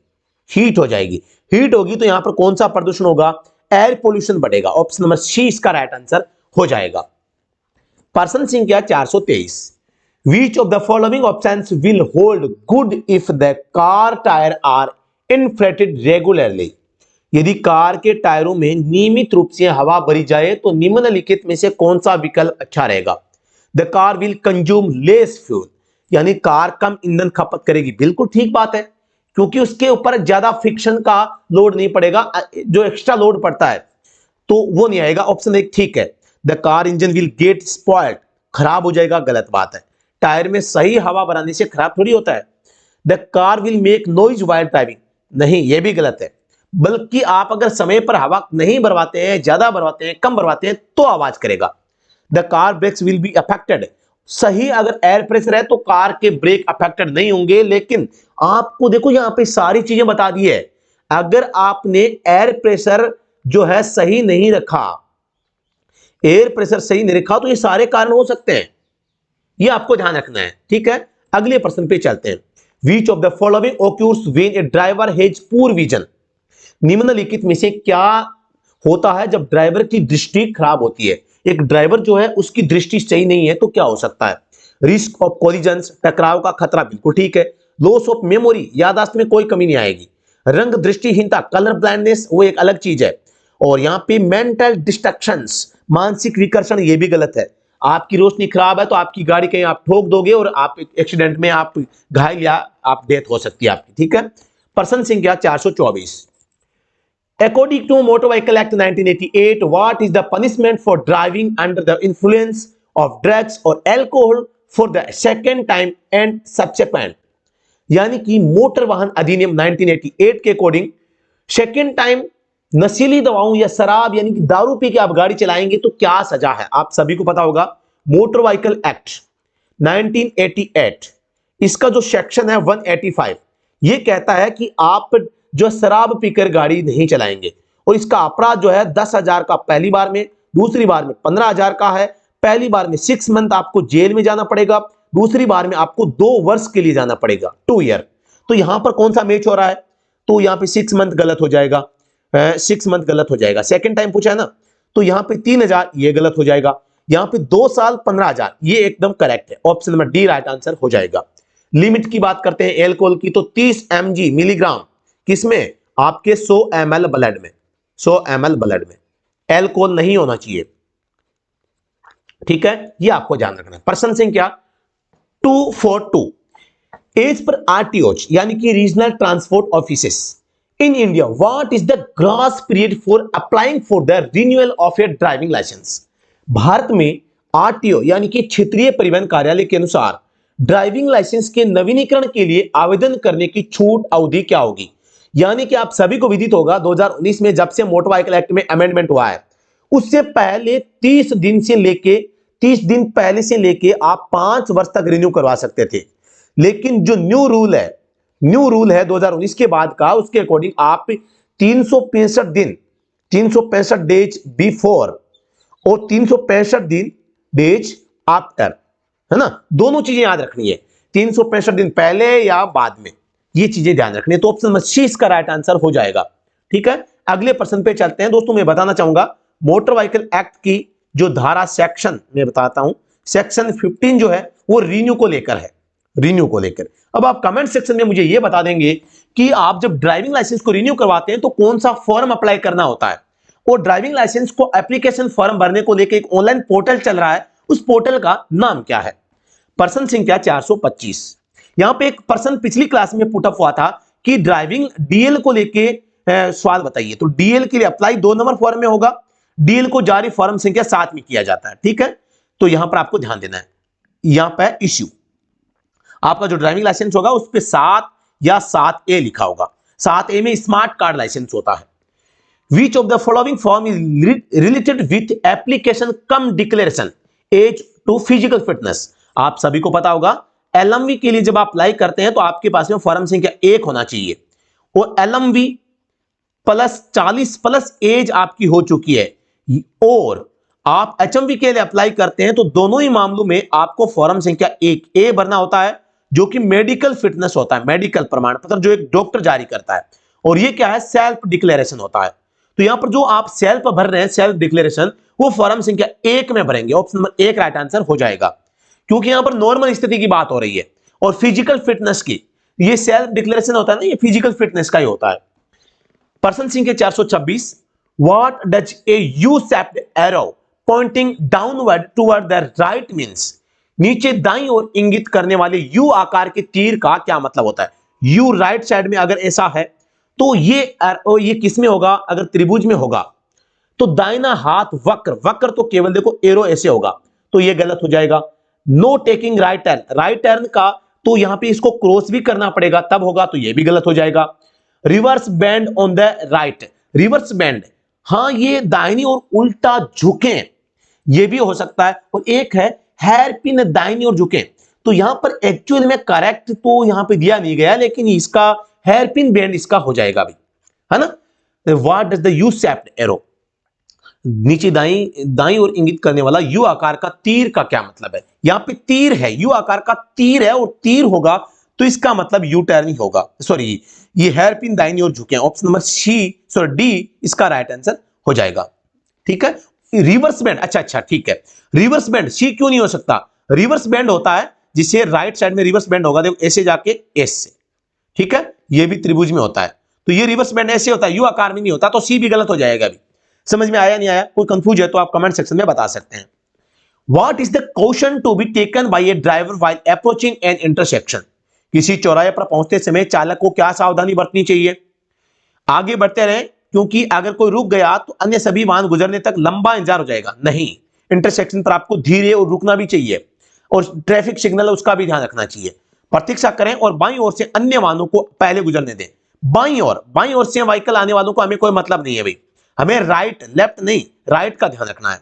हीट हो जाएगी। हीट होगी तो यहां पर कौन सा प्रदूषण होगा, एयर पोल्यूशन बढ़ेगा। ऑप्शन नंबर सी इसका राइट आंसर हो जाएगा। प्रश्न संख्या 423, which of the following options will hold good if the car tire are inflated regularly? यदि कार के टायरों में नियमित रूप से हवा भरी जाए तो निम्नलिखित में से कौन सा विकल्प अच्छा रहेगा। The car will consume less fuel, यानी कार कम ईंधन खपत करेगी। बिल्कुल ठीक बात है, क्योंकि उसके ऊपर ज्यादा फ्रिक्शन का लोड नहीं पड़ेगा, जो एक्स्ट्रा लोड पड़ता है तो वो नहीं आएगा। ऑप्शन एक ठीक है। The car engine will get spoiled, खराब हो जाएगा, गलत बात है। टायर में सही हवा भराने से खराब थोड़ी होता है। The car will make noise while driving, नहीं ये भी गलत है, बल्कि आप अगर समय पर हवा नहीं भरवाते हैं, ज्यादा भरवाते हैं, कम भरवाते हैं तो आवाज करेगा। The car brakes will be affected, सही अगर एयर प्रेशर है तो कार के ब्रेक अफेक्टेड नहीं होंगे। लेकिन आपको देखो यहां पे सारी चीजें बता दी है, अगर आपने एयर प्रेशर जो है सही नहीं रखा, एयर प्रेशर सही नहीं रखा तो ये सारे कारण हो सकते हैं, ये आपको ध्यान रखना है। ठीक है, अगले प्रश्न पे चलते हैं। Which of the following occurs when a driver has poor vision? निम्नलिखित में से क्या होता है जब ड्राइवर की दृष्टि खराब होती है। एक ड्राइवर जो है उसकी दृष्टि सही नहीं है तो क्या हो सकता है। रिस्क ऑफ कोलिजन्स, टकराव का खतरा, बिल्कुल ठीक है। लॉस ऑफ मेमोरी, याददाश्त में कोई कमी नहीं आएगी। रंग दृष्टिहीनता, कलर ब्लाइंडनेस, वो एक अलग चीज है। और यहां पे मेंटल डिस्ट्रक्शंस, मानसिक विकर्षण, ये भी गलत है। आपकी रोशनी खराब है तो आपकी गाड़ी कहीं आप ठोक दोगे और आप एक्सीडेंट में आप घायल या आप डेथ हो सकती है आपकी। ठीक है, प्रश्न संख्या 424, according to Motor Vehicle Act 1988, what is the punishment for driving under the influence of drugs or alcohol for the second time and subsequent? यानी कि मोटर वाहन अधिनियम 1988 के अकॉर्डिंग सेकेंड टाइम नशीली दवाओं या शराब यानी कि दारू पी के आप गाड़ी चलाएंगे तो क्या सजा है। आप सभी को पता होगा मोटर व्हीकल एक्ट 1988, इसका जो सेक्शन है 185, ये कहता है कि आप जो शराब पीकर गाड़ी नहीं चलाएंगे। और इसका अपराध जो है 10,000 का पहली बार में, दूसरी बार में 15,000 का है। पहली बार में 6 मंथ आपको जेल में जाना पड़ेगा, दूसरी बार में आपको 2 वर्ष के लिए जाना पड़ेगा, 2 ईयर। तो यहां पर कौन सा मैच हो रहा है, तो यहां पे 6 मंथ गलत हो जाएगा, 6 मंथ गलत हो जाएगा। सेकंड टाइम पूछा है ना, तो यहां पे 3,000 ये गलत हो जाएगा। यहां पे 2 साल 15,000 ये एकदम करेक्ट है। Option number D right answer हो जाएगा। लिमिट की बात करते हैं एल्कोहल की, तो 30 mg मिलीग्राम किसमें, आपके 100 ml ब्लड में, 100 ml ब्लड में एल्कोहल नहीं होना चाहिए। ठीक है, ये आपको ध्यान रखना है। प्रश्न संख्या 242, एज पर आरटीओ यानी कि regional transport offices in India, what is the grace period for applying for the renewal of your driving licence. Bharat में आरटीओ यानी कि क्षेत्रीय परिवहन कार्यालय के अनुसार ड्राइविंग लाइसेंस के नवीनीकरण के लिए आवेदन करने की छूट अवधि क्या होगी। यानी कि आप सभी को विदित होगा 2019 में जब से मोटर व्हीकल एक्ट में अमेंडमेंट हुआ है, उससे पहले 30 दिन पहले से लेके आप 5 वर्ष तक रिन्यू करवा सकते थे। लेकिन जो न्यू रूल है 2019 के बाद का, उसके अकॉर्डिंग आप 365 डेज बिफोर और 365 डेज आफ्टर, है ना, दोनों चीजें याद रखनी है, 365 दिन पहले या बाद में, ये चीजें ध्यान रखनी है। तो ऑप्शन नंबर सी इसका राइट आंसर हो जाएगा। ठीक है, अगले प्रश्न पे चलते हैं। दोस्तों मैं बताना चाहूंगा मोटर व्हीकल एक्ट की जो धारा सेक्शन में बताता हूं, सेक्शन 15 जो है वो रिन्यू को लेकर है, रिन्यू को लेकर। अब आप कमेंट सेक्शन में मुझे ये बता देंगे कि आप जब ड्राइविंग लाइसेंस को रिन्यू करवाते हैं तो कौन सा फॉर्म अप्लाई करना होता है। और ड्राइविंग लाइसेंस को एप्लीकेशन फॉर्म भरने को लेकर एक ऑनलाइन पोर्टल चल रहा है, उस पोर्टल का नाम क्या है। प्रश्न संख्या 425, यहां पे एक प्रश्न पिछली क्लास में पुट अप हुआ था कि ड्राइविंग डीएल को लेके सवाल बताइए। तो डीएल के लिए अप्लाई 2 नंबर फॉर्म में होगा, डीएल को जारी फॉर्म संख्या 7 में किया जाता है। ठीक है, तो यहां पर आपको ध्यान देना है, यहां पर इश्यू आपका जो ड्राइविंग लाइसेंस होगा उस पर 7 या 7A लिखा होगा। 7A में स्मार्ट कार्ड लाइसेंस होता है। Which of the following form is related with application cum declaration age to physical fitness? आप सभी को पता होगा LMV के लिए जब आप अप्लाई करते हैं तो आपके पास में फॉर्म संख्या 1 होना चाहिए और LMV +40+ एज आपकी हो चुकी है और आप एचएमवी के लिए अप्लाई करते हैं तो दोनों ही मामलों में आपको फॉर्म संख्या 1 ए भरना होता है, जो कि मेडिकल फिटनेस होता है, मेडिकल प्रमाण पत्र जो एक डॉक्टर जारी करता है, और ये क्या है, सेल्फ डिक्लेरेशन होता है। तो यहां पर जो आप सेल्फ भर रहे हैं, सेल्फ डिक्लेरेशन, वो फॉर्म संख्या 1 में भरेंगे। ऑप्शन नंबर 1 राइट आंसर हो जाएगा, क्योंकि यहां पर नॉर्मल स्थिति की बात हो रही है और फिजिकल फिटनेस की। ये सेल्फ डिक्लेरेशन होता है ना, ये फिजिकल फिटनेस का ही होता है। प्रश्न संख्या 426, what does a U shaped arrow pointing downward toward the right means? नीचे दाईं ओर इंगित करने वाले यू आकार के तीर का क्या मतलब होता है? यू राइट साइड में अगर ऐसा है तो ये किस में होगा? अगर त्रिभुज में होगा तो दाहिना हाथ वक्र, वक्र तो केवल देखो एरो ऐसे होगा, तो ये गलत हो जाएगा। Know taking right turn, right turn का तो यहां पे इसको क्रॉस भी करना पड़ेगा तब होगा, तो ये भी गलत हो जाएगा। Reverse band on the right, reverse band, हां ये दाहिनी ओर उल्टा झुके, ये भी हो सकता है। और एक है हेयर पिन दाहिनी ओर झुके, तो यहां पर एक्चुअल में करेक्ट तो यहां पे दिया नहीं गया, लेकिन इसका हेयर पिन बैंड इसका हो जाएगा अभी, है ना। What does the you shaped arrow, नीचे दाईं ओर इंगित करने वाला यू आकार का तीर का क्या मतलब है? यहां पे तीर है, यू आकार का तीर है और तीर होगा तो इसका मतलब यू टर्न ही होगा। सॉरी, ये हेयर पिन दाईं ओर झुके हैं, ऑप्शन नंबर डी इसका राइट आंसर हो जाएगा। ठीक है, रिवर्स बैंड, अच्छा ठीक है, रिवर्स बैंड सी क्यों नहीं हो सकता? रिवर्स बैंड होता है जिसे राइट साइड में रिवर्स बैंड होगा, देखो ऐसे जाके एस से, ठीक है, ये भी त्रिभुज में होता है, तो ये रिवर्स बैंड ऐसे होता है, यू आकार में नहीं होता, तो सी भी गलत हो जाएगा। अभी समझ में आया नहीं आया? कोई कंफ्यूज है तो आप कमेंट सेक्शन में बता सकते हैं। What is the caution to be taken by a driver while approaching an intersection? किसी चौराहे पर पहुंचते समय चालक को क्या सावधानी बरतनी चाहिए? आगे बढ़ते रहे, क्योंकि अगर कोई रुक गया तो अन्य सभी वाहन गुजरने तक लंबा इंतजार हो जाएगा। नहीं, इंटरसेक्शन पर आपको धीरे और रुकना भी चाहिए, और ट्रैफिक सिग्नल उसका भी ध्यान रखना चाहिए। प्रतीक्षा करें और बाईं ओर से अन्य वाहनों को पहले गुजरने दें। बाईं ओर से व्हीकल आने वालों को हमें कोई मतलब नहीं है भाई, हमें राइट लेफ्ट नहीं, राइट का ध्यान रखना है।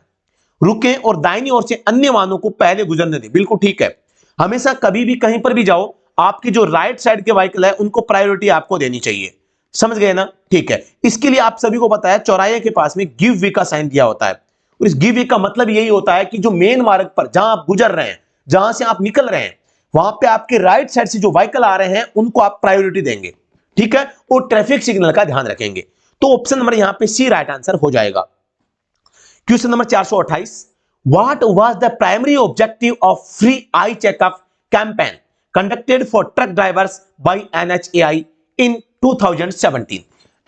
रुकें और दाहिनी ओर से अन्य वाहनों को पहले गुजरने दें, बिल्कुल ठीक है। हमेशा कभी भी कहीं पर भी जाओ, आपकी जो राइट साइड के व्हीकल है उनको प्रायोरिटी आपको देनी चाहिए, समझ गए ना? ठीक है, इसके लिए आप सभी को पता है चौराहे के पास में गिव वे का साइन दिया होता है, और इस गिव वे का मतलब यही होता है कि जो मेन मार्ग पर जहां आप गुजर रहे हैं, जहां से आप निकल रहे हैं, वहां पे आपके राइट साइड से जो व्हीकल आ रहे हैं उनको आप प्रायोरिटी देंगे, ठीक है, और ट्रैफिक सिग्नल का ध्यान रखेंगे। तो ऑप्शन नंबर यहां पे सी राइट आंसर हो जाएगा। Question number 428, what was the primary objective of free eye checkup campaign conducted for truck drivers by NHAI in 2017?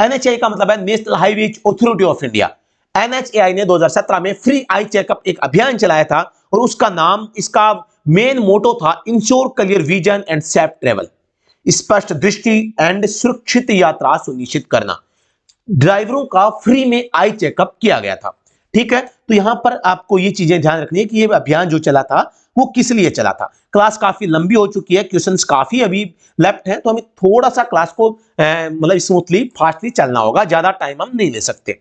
NHAI का मतलब है national highways authority of India. NHAI ने 2017 में फ्री आई चेकअप एक अभियान चलाया था, और उसका नाम, इसका मेन मोटो था ensure clear vision and safe travel, स्पष्ट दृष्टि एंड सुरक्षित यात्रा सुनिश्चित करना। ड्राइवरों का फ्री में आई चेकअप किया गया था, ठीक है। तो यहां पर आपको ये चीजें ध्यान रखनी है कि ये अभियान जो चला था वो किस लिए चला था। क्लास काफी लंबी हो चुकी है, क्वेश्चंस काफी अभी लेफ्ट हैं, तो हमें थोड़ा सा क्लास को मतलब स्मूथली फास्टली चलना होगा, ज्यादा टाइम हम नहीं ले सकते।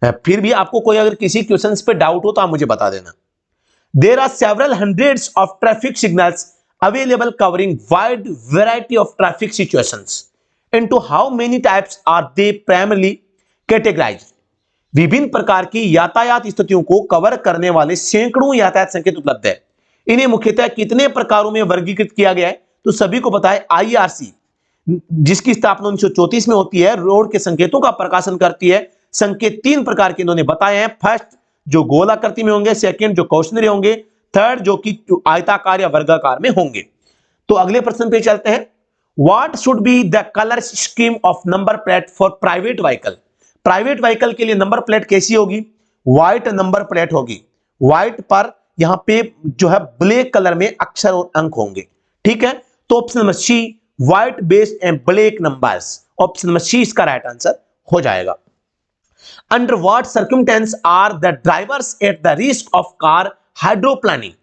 फिर भी आपको कोई अगर किसी क्वेश्चंस पे डाउट हो तो आप मुझे बता देना। There are several hundreds of traffic signals available covering wide variety of traffic situations, into how many types are they primarily categorised? विभिन्न प्रकार की यातायात स्थितियों को कवर करने वाले सैकड़ों यातायात संकेत उपलब्ध है, इन्हें मुख्यतः कितने प्रकारों में वर्गीकृत किया गया है? तो सभी को पता है आईआरसी, जिसकी स्थापना 1934 में होती है, रोड के संकेतों का प्रकाशन करती है। संकेत 3 प्रकार के इन्होंने बताए हैं। फर्स्ट जो गोलाकृति में होंगे, सेकंड जो कौशनरी होंगे, थर्ड जो कि आयताकार या वर्गाकार में होंगे। तो अगले प्रश्न पे चलते हैं। What should be the colour scheme of number plate for private vehicle? Private vehicle के लिए नंबर प्लेट कैसी होगी? व्हाइट नंबर प्लेट होगी। व्हाइट पर यहां पे जो है ब्लैक कलर में अक्षर और अंक होंगे, ठीक है। तो option number C white based and black numbers, option number C इसका राइट आंसर हो जाएगा। Under what circumstance are the drivers at the risk of car hydroplaning?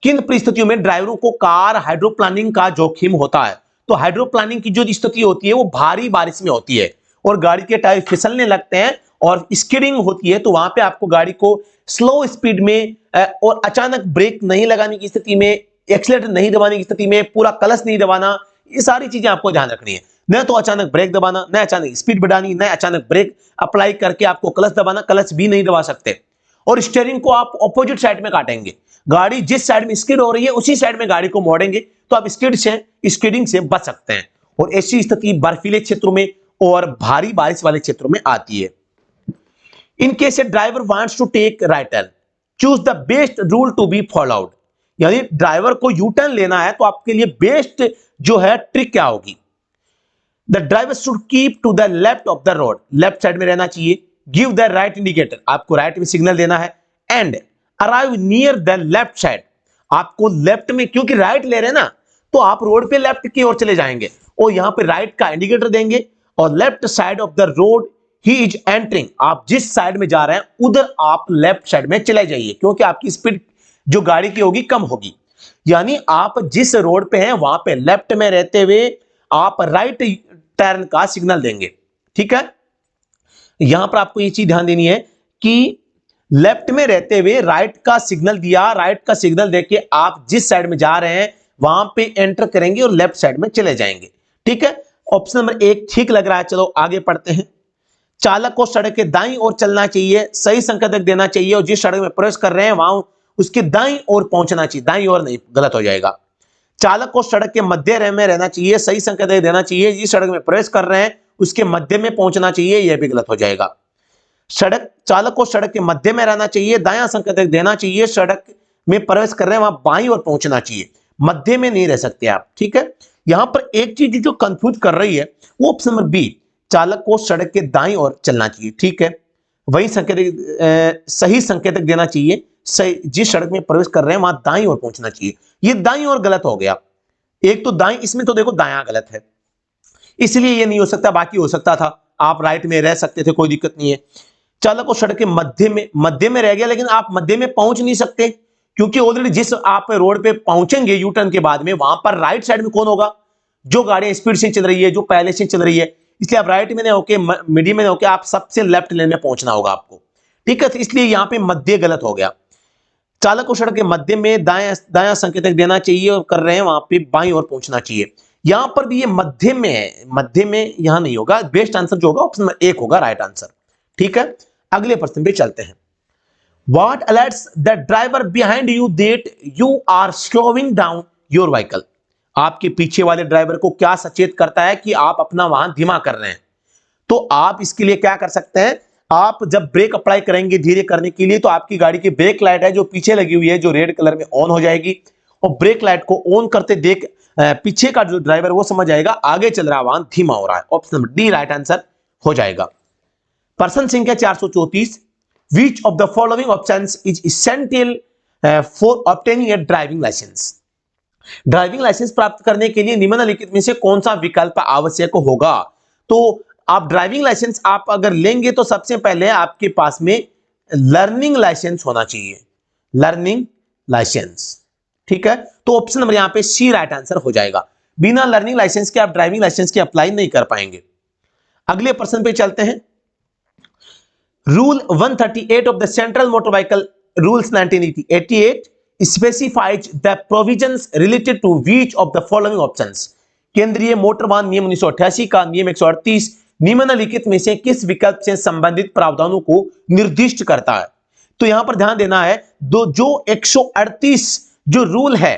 किन परिस्थितियों में ड्राइवरों को कार हाइड्रोप्लानिंग का जोखिम होता है? तो हाइड्रोप्लानिंग की जो स्थिति होती है वो भारी बारिश में होती है, और गाड़ी के टायर फिसलने लगते हैं और स्किडिंग होती है, तो वहां पे आपको गाड़ी को स्लो स्पीड में और अचानक ब्रेक नहीं लगाने की स्थिति में, एक्सीलरेटर नहीं दबाने की स्थिति में, पूरा क्लच नहीं दबाना, ये सारी चीजें आपको ध्यान रखनी है। न तो अचानक ब्रेक दबाना, न अचानक स्पीड बढ़ानी, न अचानक ब्रेक अप्लाई करके आपको क्लच दबाना, क्लच भी नहीं दबा सकते। और स्टीयरिंग को आप ऑपोजिट साइड में काटेंगे। गाड़ी जिस साइड में स्किड हो रही है उसी साइड में गाड़ी को मोड़ेंगे तो आप स्किडिंग से बच सकते हैं। और ऐसी स्थिति बर्फीले क्षेत्रों में और भारी बारिश वाले क्षेत्रों में आती है। In case a driver wants to take right turn, choose the best rule to be followed. यानी ड्राइवर को यू टर्न लेना है तो आपके लिए बेस्ट जो है ट्रिक क्या होगी? The driver should keep to the left of the road, left side में रहना चाहिए। गिव द राइट इंडिकेटर, आपको राइट में सिग्नल देना है। And arrive near the left side, आपको लेफ्ट में, क्योंकि राइट ले रहे हैं ना तो आप रोड पे लेफ्ट की ओर चले जाएंगे और यहां पे राइट का इंडिकेटर देंगे और left side of the road he is entering, आप जिस साइड में जा रहे हैं उधर आप लेफ्ट साइड में चले जाइए क्योंकि आपकी स्पीड जो गाड़ी की होगी कम होगी। यानी आप जिस रोड पे हैं वहां पे लेफ्ट में रहते हुए आप राइट टर्न का सिग्नल देंगे। ठीक है, यहां पर आपको ये चीज ध्यान देनी है कि लेफ्ट में रहते हुए राइट का सिग्नल दिया, राइट का सिग्नल देके आप जिस साइड में जा रहे हैं वहां पे एंटर करेंगे और लेफ्ट साइड में चले जाएंगे। ठीक है, ऑप्शन नंबर 1 ठीक लग रहा है। चलो आगे पढ़ते हैं। चालक को सड़क के दाईं ओर चलना चाहिए, सही संकेतक देना चाहिए और जिस सड़क में प्रवेश कर रहे हैं वहां उसके दाईं ओर पहुंचना चाहिए, दाईं ओर नहीं, गलत हो जाएगा। चालक को सड़क के मध्य में रहना चाहिए, सही संकेतक देना चाहिए, जिस सड़क में प्रवेश कर रहे हैं उसके मध्य में पहुंचना चाहिए, यह भी गलत हो जाएगा। चालक को सड़क के मध्य में रहना चाहिए, दायां संकेतक देना चाहिए, सड़क में प्रवेश कर रहे हैं वहां बाईं ओर पहुंचना चाहिए, मध्य में नहीं रह सकते आप। ठीक है, यहां पर एक चीज जो कंफ्यूज कर रही है वो ऑप्शन नंबर बी, चालक को सड़क के दाईं ओर चलना चाहिए। ठीक है, वही संकेतक, सही संकेतक देना चाहिए, सही जिस सड़क में प्रवेश कर रहे हैं वहां दाईं ओर पहुंचना चाहिए। ये दाईं ओर गलत हो गया, एक तो दाईं, इसमें तो देखो दायां गलत है इसलिए ये नहीं हो सकता, बाकी हो सकता था, आप राइट में रह सकते थे, कोई दिक्कत नहीं है। चालक को सड़क के मध्य में रह गया, लेकिन आप मध्य में पहुंच नहीं सकते क्योंकि ऑलरेडी जिस आप रोड पे पहुंचेंगे यू टर्न के बाद में वहां पर राइट साइड में कौन होगा? जो गाड़ियां स्पीड से चल रही है, जो पहले से चल रही है, इसलिए आप राइट में नहीं होके, मीडियम में नहीं होके आप सबसे लेफ्ट लेन में पहुंचना होगा आपको। ठीक है, तो इसलिए यहां पे मध्य गलत हो गया। चालक को सड़क के मध्य में दायां संकेतक देना चाहिए और कर रहे हैं वहां पे बाईं ओर पहुंचना चाहिए। यहां पर भी ये मध्य में है, मध्य में यहां नहीं होगा, बेस्ट आंसर जो होगा ऑप्शन नंबर 1 होगा राइट आंसर। ठीक है, अगले प्रश्न पे चलते हैं। What alerts the driver behind you that you are slowing down your vehicle? आपके पीछे वाले ड्राइवर को क्या सचेत करता है कि आप अपना वाहन धीमा कर रहे हैं? तो आप इसके लिए क्या कर सकते हैं, आप जब ब्रेक अप्लाई करेंगे धीरे करने के लिए तो आपकी गाड़ी की ब्रेक लाइट है जो पीछे लगी हुई है जो रेड कलर में ऑन हो जाएगी और ब्रेक लाइट को ऑन करते देख पीछे का जो ड्राइवर वो समझ जाएगा आगे चल रहा वाहन धीमा हो रहा है। Option number D right answer हो जाएगा। प्रश्न संख्या 434, Which of the following options is essential for obtaining a driving license? Driving licence प्राप्त करने के लिए निम्नलिखित में से कौन सा विकल्प आवश्यक होगा? तो आप ड्राइविंग लाइसेंस आप अगर लेंगे तो सबसे पहले आपके पास में लर्निंग लाइसेंस होना चाहिए, लर्निंग लाइसेंस। ठीक है, तो ऑप्शन नंबर यहां पे सी राइट आंसर हो जाएगा। बिना लर्निंग लाइसेंस के आप ड्राइविंग लाइसेंस की अप्लाई नहीं कर पाएंगे। अगले प्रश्न पे चलते हैं। Rule 138 of the Central Motor Vehicle Rules 1988 specifies the provisions related to which of the following options? केंद्रीय मोटर वाहन नियम 1988 का नियम 138 निम्नलिखित में से किस विकल्प से संबंधित प्रावधानों को निर्दिष्ट करता है? तो यहां पर ध्यान देना है, जो 138 जो रूल है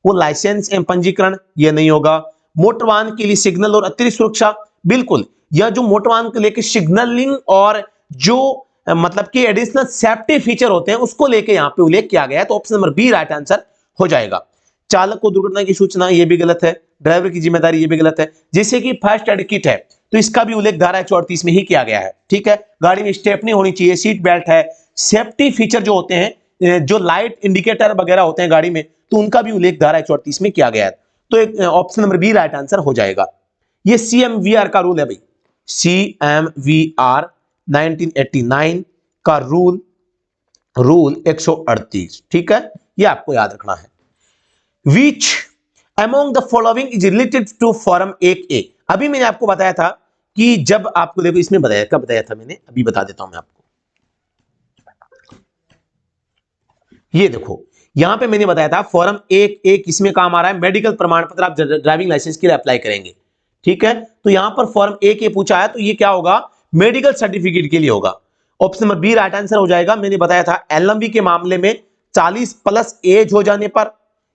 वो लाइसेंस एवं पंजीकरण ये नहीं होगा, मोटर वाहन के लिए सिग्नल और अतिरिक्त सुरक्षा बिल्कुल, यह जो मोटर वाहन को लेकर सिग्नलिंग और जो मतलब कि एडिशनल सेफ्टी फीचर होते हैं उसको लेके यहां पे उल्लेख किया गया है, तो option number B right answer हो जाएगा। चालक को दुर्घटना की सूचना ये भी गलत है, ड्राइवर की जिम्मेदारी ये भी गलत है, जैसे कि फर्स्ट एड किट है तो इसका भी उल्लेख धारा 138 में ही किया गया है। ठीक है, गाड़ी में स्टेपनी होनी चाहिए, सीट बेल्ट है, सेफ्टी फीचर जो होते हैं, जो लाइट इंडिकेटर वगैरह होते हैं गाड़ी में, तो उनका भी उल्लेख धारा 138 में किया गया है, तो option number B right answer हो जाएगा। ये CMVR का रूल है भाई, CMVR 1989 का रूल 138। ठीक है, ये आपको याद रखना है। Which among the following is related to form 1A? अभी मैंने आपको बताया था कि जब आपको देखो इसमें बताया, कब बताया था मैंने, अभी बता देता हूं मैं आपको। ये देखो यहां पे मैंने बताया था फॉर्म 1A किसमें काम आ रहा है, मेडिकल प्रमाण पत्र आप ड्राइविंग लाइसेंस के लिए अप्लाई करेंगे। ठीक है, तो यहां पर फॉर्म 1A पूछा है तो ये क्या होगा, मेडिकल सर्टिफिकेट के लिए होगा। Option number B right answer हो जाएगा। मैंने बताया था एलएमवी के मामले में 40 प्लस एज हो जाने पर,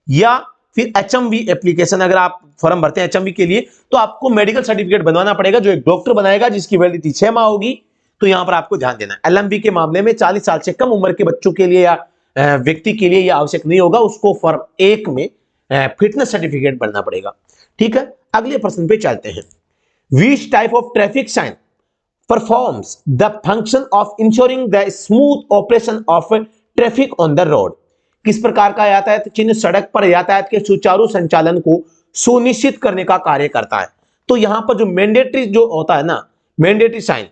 या फिर एचएमवी एप्लीकेशन अगर आप फॉर्म भरते हैं एचएमवी के लिए तो आपको मेडिकल सर्टिफिकेट बनवाना पड़ेगा जो एक डॉक्टर बनाएगा जिसकी वैलिडिटी 6 माह होगी। तो यहां पर आपको ध्यान देना है एलएमवी के मामले में 40 साल से कम उम्र के बच्चों के लिए या व्यक्ति के लिए यह आवश्यक नहीं होगा, उसको फॉर्म 1 में फिटनेस सर्टिफिकेट बनना पड़ेगा। ठीक है, अगले प्रश्न पे चलते हैं। Which type of traffic sign performs the function of ensuring the smooth operation of traffic on the road? किस प्रकार का यातायात चिन्ह सड़क पर यातायात के सुचारू संचालन को सुनिश्चित करने का कार्य करता है? तो यहां पर जो मैंडेटरी जो होता है ना, मैंडेटरी साइन,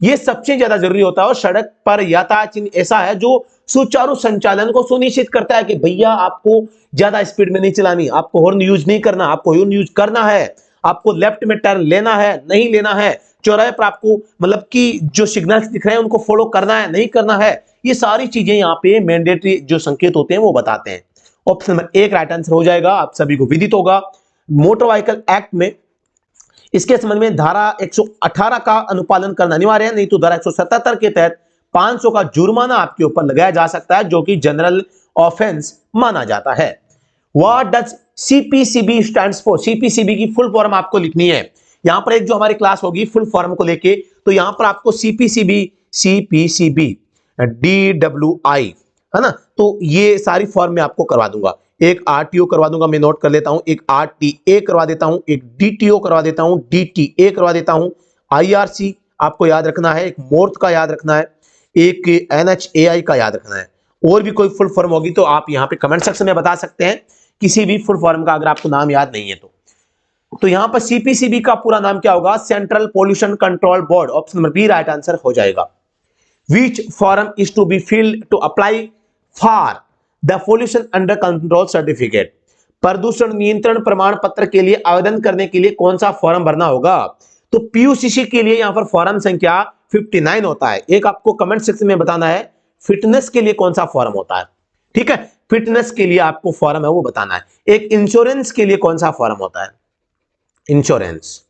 ये सबसे ज्यादा जरूरी होता है और सड़क पर यातायात चिन्ह ऐसा है जो सुचारू संचालन को सुनिश्चित करता है कि भैया आपको ज्यादा स्पीड में नहीं चलानी, आपको हॉर्न यूज नहीं करना, आपको हॉर्न यूज करना है, आपको लेफ्ट में टर्न लेना है नहीं लेना है, चौराहे पर आपको मतलब कि जो सिग्नल्स दिख रहे हैं उनको फॉलो करना है नहीं करना है, ये सारी चीजें यहाँ पे मैंडेटरी जो संकेत होते हैं वो बताते हैं। ऑप्शन नंबर 1 राइट आंसर हो जाएगा, आप सभी को विदित होगा। मोटर व्हीकल एक्ट में इसके संबंध में धारा 118 का अनुपालन करना अनिवार्य है, नहीं तो धारा 177 के तहत 500 का जुर्माना आपके ऊपर लगाया जा सकता है जो कि जनरल ऑफेंस माना जाता है। What does CPCB stands for? CPCB की फुल फॉर्म आपको लिखनी है। यहां पर एक जो हमारी क्लास होगी फुल फॉर्म को लेके, तो यहां पर आपको CPCB DWI है ना, तो ये सारी फॉर्म में आपको करवा दूंगा। एक RTO करवा दूंगा, मैं नोट कर लेता हूं, एक RTA करवा देता हूं, एक DTO करवा देता हूं, DTA करवा देता हूं, IRC आपको याद रखना है, एक मोर्थ का याद रखना है, एक NHAI का याद रखना है। और भी कोई फुल फॉर्म होगी तो आप यहां पे कमेंट सेक्शन में बता सकते हैं किसी भी फुल फॉर्म का अगर आपको नाम याद नहीं है तो यहां पर CPCB का पूरा नाम क्या होगा? Central pollution control board. Option number B right answer हो जाएगा। Which form is to be filled to apply for the pollution under control certificate? प्रदूषण नियंत्रण प्रमाण पत्र के लिए आवेदन करने के लिए कौन सा फॉर्म भरना होगा? तो PUCC के लिए यहां पर फॉर्म संख्या 59 होता है। एक आपको कमेंट सेक्शन में बताना है फिटनेस के लिए कौन सा फॉर्म होता है। ठीक है, फिटनेस के लिए आपको फॉर्म है वो बताना है। एक इंश्योरेंस के लिए कौन सा फॉर्म होता है? इंश्योरेंस।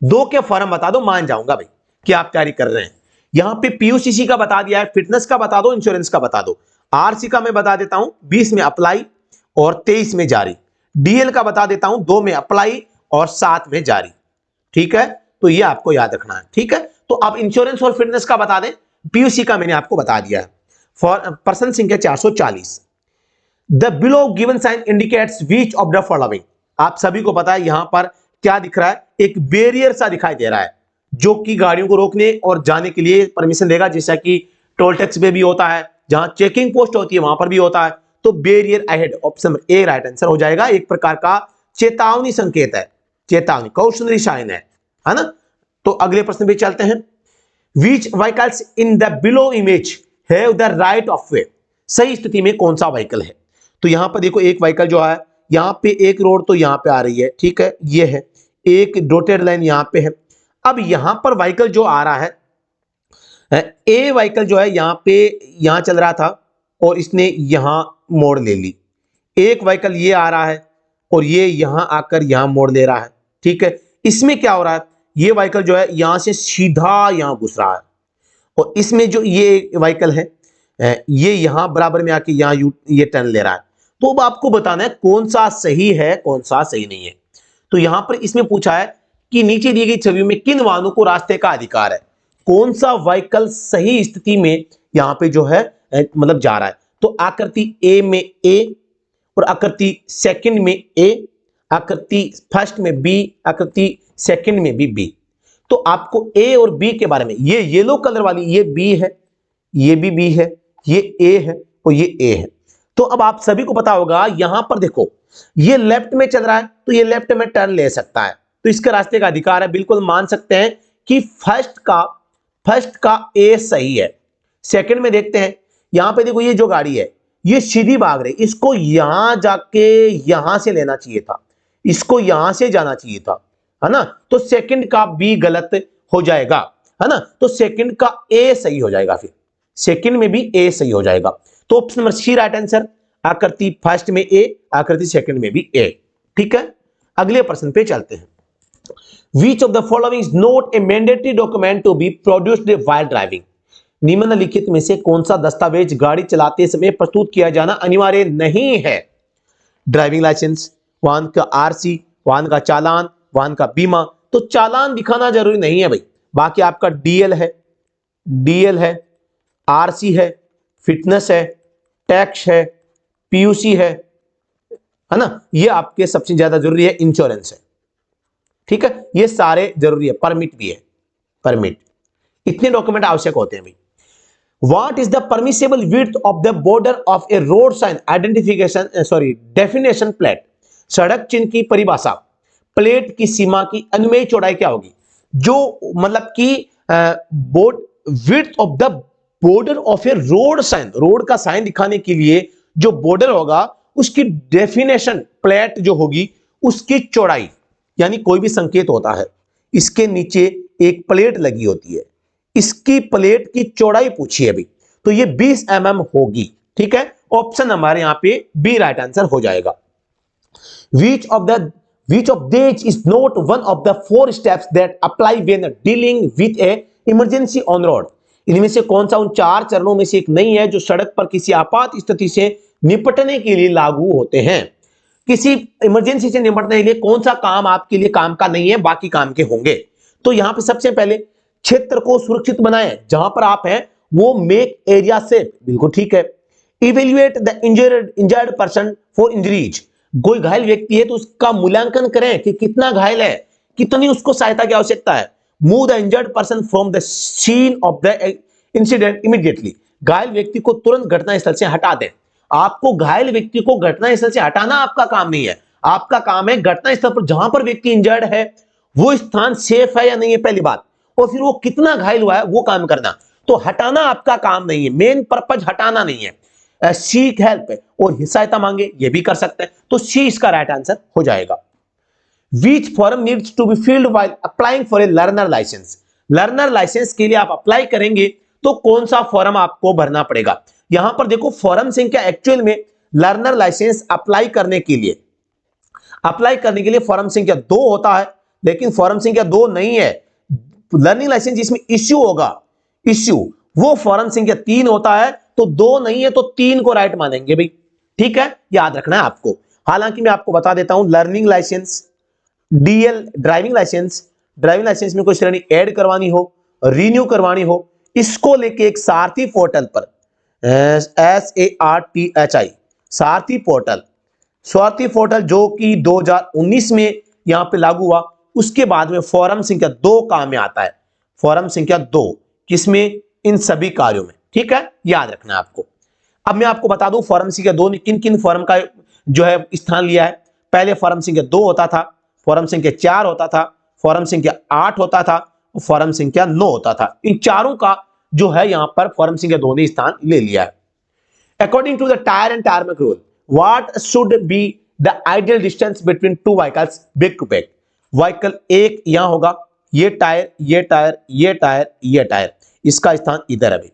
2 के फॉर्म बता दो, मान जाऊंगा भाई कि आप तैयारी कर रहे हैं। यहां पे PUCC का बता दिया है, फिटनेस का बता दो, इंश्योरेंस का बता दो। RC का मैं बता देता हूं 20 में अप्लाई और 23 में जारी। DL का बता देता हूं 2 में अप्लाई और 7 में जारी। ठीक है, तो ये आपको याद रखना है। ठीक है, तो आप इंश्योरेंस और फिटनेस का बता दें। PUC का मैंने आपको बता दिया है। फॉर पर्सन संख्या 440। The below given sign indicates which of the following? आप सभी को पता है यहां पर क्या दिख रहा है? एक बैरियर सा दिखाई दे रहा है जो कि गाड़ियों को रोकने और जाने के लिए परमिशन देगा, जैसा कि टोल टैक्स पे भी होता है, जहां चेकिंग पोस्ट होती है वहां पर भी होता है। तो barrier ahead, option A right answer हो जाएगा। एक प्रकार का चेतावनी संकेत है, चेतावनी कॉशनरी साइन है ना। तो अगले प्रश्न पे चलते हैं। Which vehicles in the below image have the right of way? सही स्थिति में कौन सा व्हीकल है? तो यहां पर देखो एक व्हीकल जो है, यहां पे एक रोड तो यहां पे आ रही है, ठीक है, ये है एक डॉटेड लाइन यहां पे है। अब यहां पर व्हीकल जो आ रहा है, ए व्हीकल जो है यहां पे यहां चल रहा था और इसने यहां मोड़ ले ली। एक व्हीकल ये आ रहा है और ये यहां आकर यहां मोड़ ले रहा है। ठीक है, इसमें क्या हो रहा है? ये व्हीकल जो है यहां से सीधा यहां घुस रहा है और इसमें जो ये व्हीकल है ये यहां बराबर में आके यहां ये टर्न ले रहा है। तो अब आपको बताना है कौन सा सही है कौन सा सही नहीं है। तो यहां पर इसमें पूछा है कि नीचे दी गई छवि में किन वाहनों को रास्ते का अधिकार है? कौन सा व्हीकल सही स्थिति में यहां पे जो है मतलब जा रहा है? तो आकृति ए में ए और आकृति सेकंड में ए, आकृति फर्स्ट में बी, आकृति सेकंड में भी बी। तो आपको ए और बी के बारे में, ये येलो कलर वाली ये बी है, ये भी बी है, ये ए है और ये ए है। तो अब आप सभी को पता होगा यहां पर देखो ये लेफ्ट में चल रहा है तो ये लेफ्ट में टर्न ले सकता है, तो इसके रास्ते का अधिकार है। बिल्कुल मान सकते हैं कि फर्स्ट का ए सही है। सेकंड में देखते हैं, यहां पे देखो ये जो गाड़ी है ये सीधी भाग रही, इसको यहां जाके यहां से लेना चाहिए था, इसको यहां से जाना चाहिए था, है ना। तो सेकंड का बी गलत हो जाएगा, है ना। तो सेकंड का ए सही हो जाएगा, फिर सेकंड में भी ए सही हो जाएगा। तो option number C right answer. आकृति फर्स्ट में ए, आकृति सेकंड में भी ए। ठीक है, अगले प्रश्न पे चलते हैं। Which of the following is not a mandatory document to be produced while driving? निम्नलिखित में से कौन सा दस्तावेज गाड़ी चलाते समय प्रस्तुत किया जाना अनिवार्य नहीं है? ड्राइविंग लाइसेंस, वाहन का आरसी, वाहन का चालान, वाहन का बीमा। तो चालान दिखाना जरूरी नहीं है भाई, बाकी आपका डीएल है, आरसी है, फिटनेस है, टैक्स है, पीयूसी है ना, ये आपके सबसे ज्यादा जरूरी है, इंश्योरेंस है, ठीक है, ये सारे जरूरी है, परमिट भी है, परमिट, इतने डॉक्यूमेंट आवश्यक होते हैं भाई। What is the permissible width of the border of a road sign identification definition plate? सड़क चिन्ह की परिभाषा, प्लेट की सीमा की अनुमेय चौड़ाई क्या होगी? जो मतलब कि width of the border of a road sign, road का साइन दिखाने के लिए जो बॉर्डर होगा उसकी डेफिनेशन प्लेट जो होगी उसकी चौड़ाई, यानी कोई भी संकेत होता है, इसके नीचे एक प्लेट लगी होती है, इसकी प्लेट की चौड़ाई पूछी है अभी, तो ये 20 mm होगी, ठीक है। ऑप्शन हमारे यहां पे बी राइट आंसर हो जाएगा। Which of these is not one of the 4 steps that apply when dealing with a emergency on road? इनमें से कौन सा उन 4 चरणों में से एक नहीं है जो सड़क पर किसी आपात स्थिति से निपटने के लिए लागू होते हैं? किसी इमरजेंसी से निपटने के लिए कौन सा काम आपके लिए काम का नहीं है, बाकी काम के होंगे? तो यहां पे सबसे पहले क्षेत्र को सुरक्षित बनाएं, जहां पर आप हैं वो मेक एरिया सेफ, बिल्कुल ठीक है। Evaluate the injured person for injuries, कोई घायल व्यक्ति है तो उसका मूल्यांकन करें कि कितना घायल है, कितनी उसको सहायता की आवश्यकता है। Move the injured person from the scene of the incident immediately, घायल व्यक्ति को तुरंत घटनास्थल से हटा दें। आपको घायल व्यक्ति को घटनास्थल से हटाना आपका काम नहीं है, आपका काम है घटनास्थल पर जहां पर व्यक्ति इंजर्ड है वो स्थान सेफ है या नहीं है पहली बात, और फिर वो कितना घायल हुआ है वो काम करना। तो हटाना आपका काम नहीं है, मेन पर्पज हटाना नहीं है। सीक हेल्प और सहायता मांगे, ये भी कर सकते हैं, तो सी इसका राइट आंसर हो जाएगा। Which form needs to be filled while applying for a learner license? Learner licence के लिए आप अप्लाई करेंगे तो कौन सा फॉर्म आपको भरना पड़ेगा? यहां पर देखो फॉर्म संख्या एक्चुअल में लर्नर लाइसेंस अप्लाई करने के लिए फॉर्म संख्या 2 होता है, लेकिन फॉर्म संख्या 2 नहीं है। लर्निंग लाइसेंस जिसमें इश्यू होगा, वो फॉर्म संख्या 3 होता है, तो 2 नहीं है तो 3 को राइट मानेंगे भाई, ठीक है, याद रखना है आपको। हालांकि मैं आपको बता देता हूं, learning licence, DL driving licence में कोई श्रेणी ऐड करवानी हो, रिन्यू करवानी हो, इसको लेके एक सारथी पोर्टल पर SARTHI सारथी पोर्टल जो कि 2019 में यहां पे लागू हुआ, उसके बाद में फॉर्म संख्या 2 काम में आता है। फॉर्म संख्या 2 किसमें? इन सभी कार्यों में, ठीक है, याद रखना है आपको। अब मैं आपको बता दूं फॉर्म संख्या 2 ने किन किन फॉर्म का जो है स्थान लिया है। पहले फॉर्म संख्या 2 होता था, फॉर्म संख्या 4 होता था, फॉर्म संख्या 8 होता था, फॉर्म संख्या 9 होता था। इन चारों का जो है यहां पर फॉर्म संख्या 2 ने स्थान ले लिया है। According to the tyre and tarmac rule, what should be the ideal distance between 2 vehicles back to back? Vehicle एक यहां होगा, ये टायर, ये टायर, ये टायर, ये टायर, इसका स्थान इधर है भाई।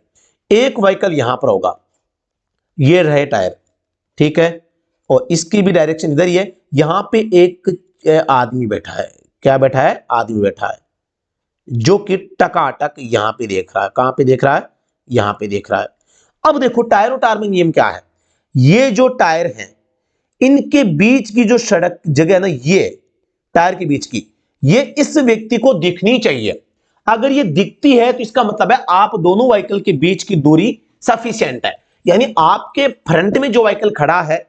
एक व्हीकल यहां पर होगा, ये रहे टायर, ठीक है, और इसकी भी डायरेक्शन इधर ही है। यहां पे एक आदमी बैठा है, क्या बैठा है? आदमी बैठा है, जो कि टकाटक यहां पे देख रहा है। कहां पे देख रहा है? यहां पे देख रहा है। अब देखो टायर और टायर में नियम क्या है, ये जो टायर हैं इनके बीच की जो सड़क जगह है ना, ये टायर के बीच की, ये इस व्यक्ति को दिखनी चाहिए। अगर ये दिखती है तो इसका मतलब है आप दोनों व्हीकल के बीच की दूरी सफिशिएंट है, यानी आपके फ्रंट में जो व्हीकल खड़ा है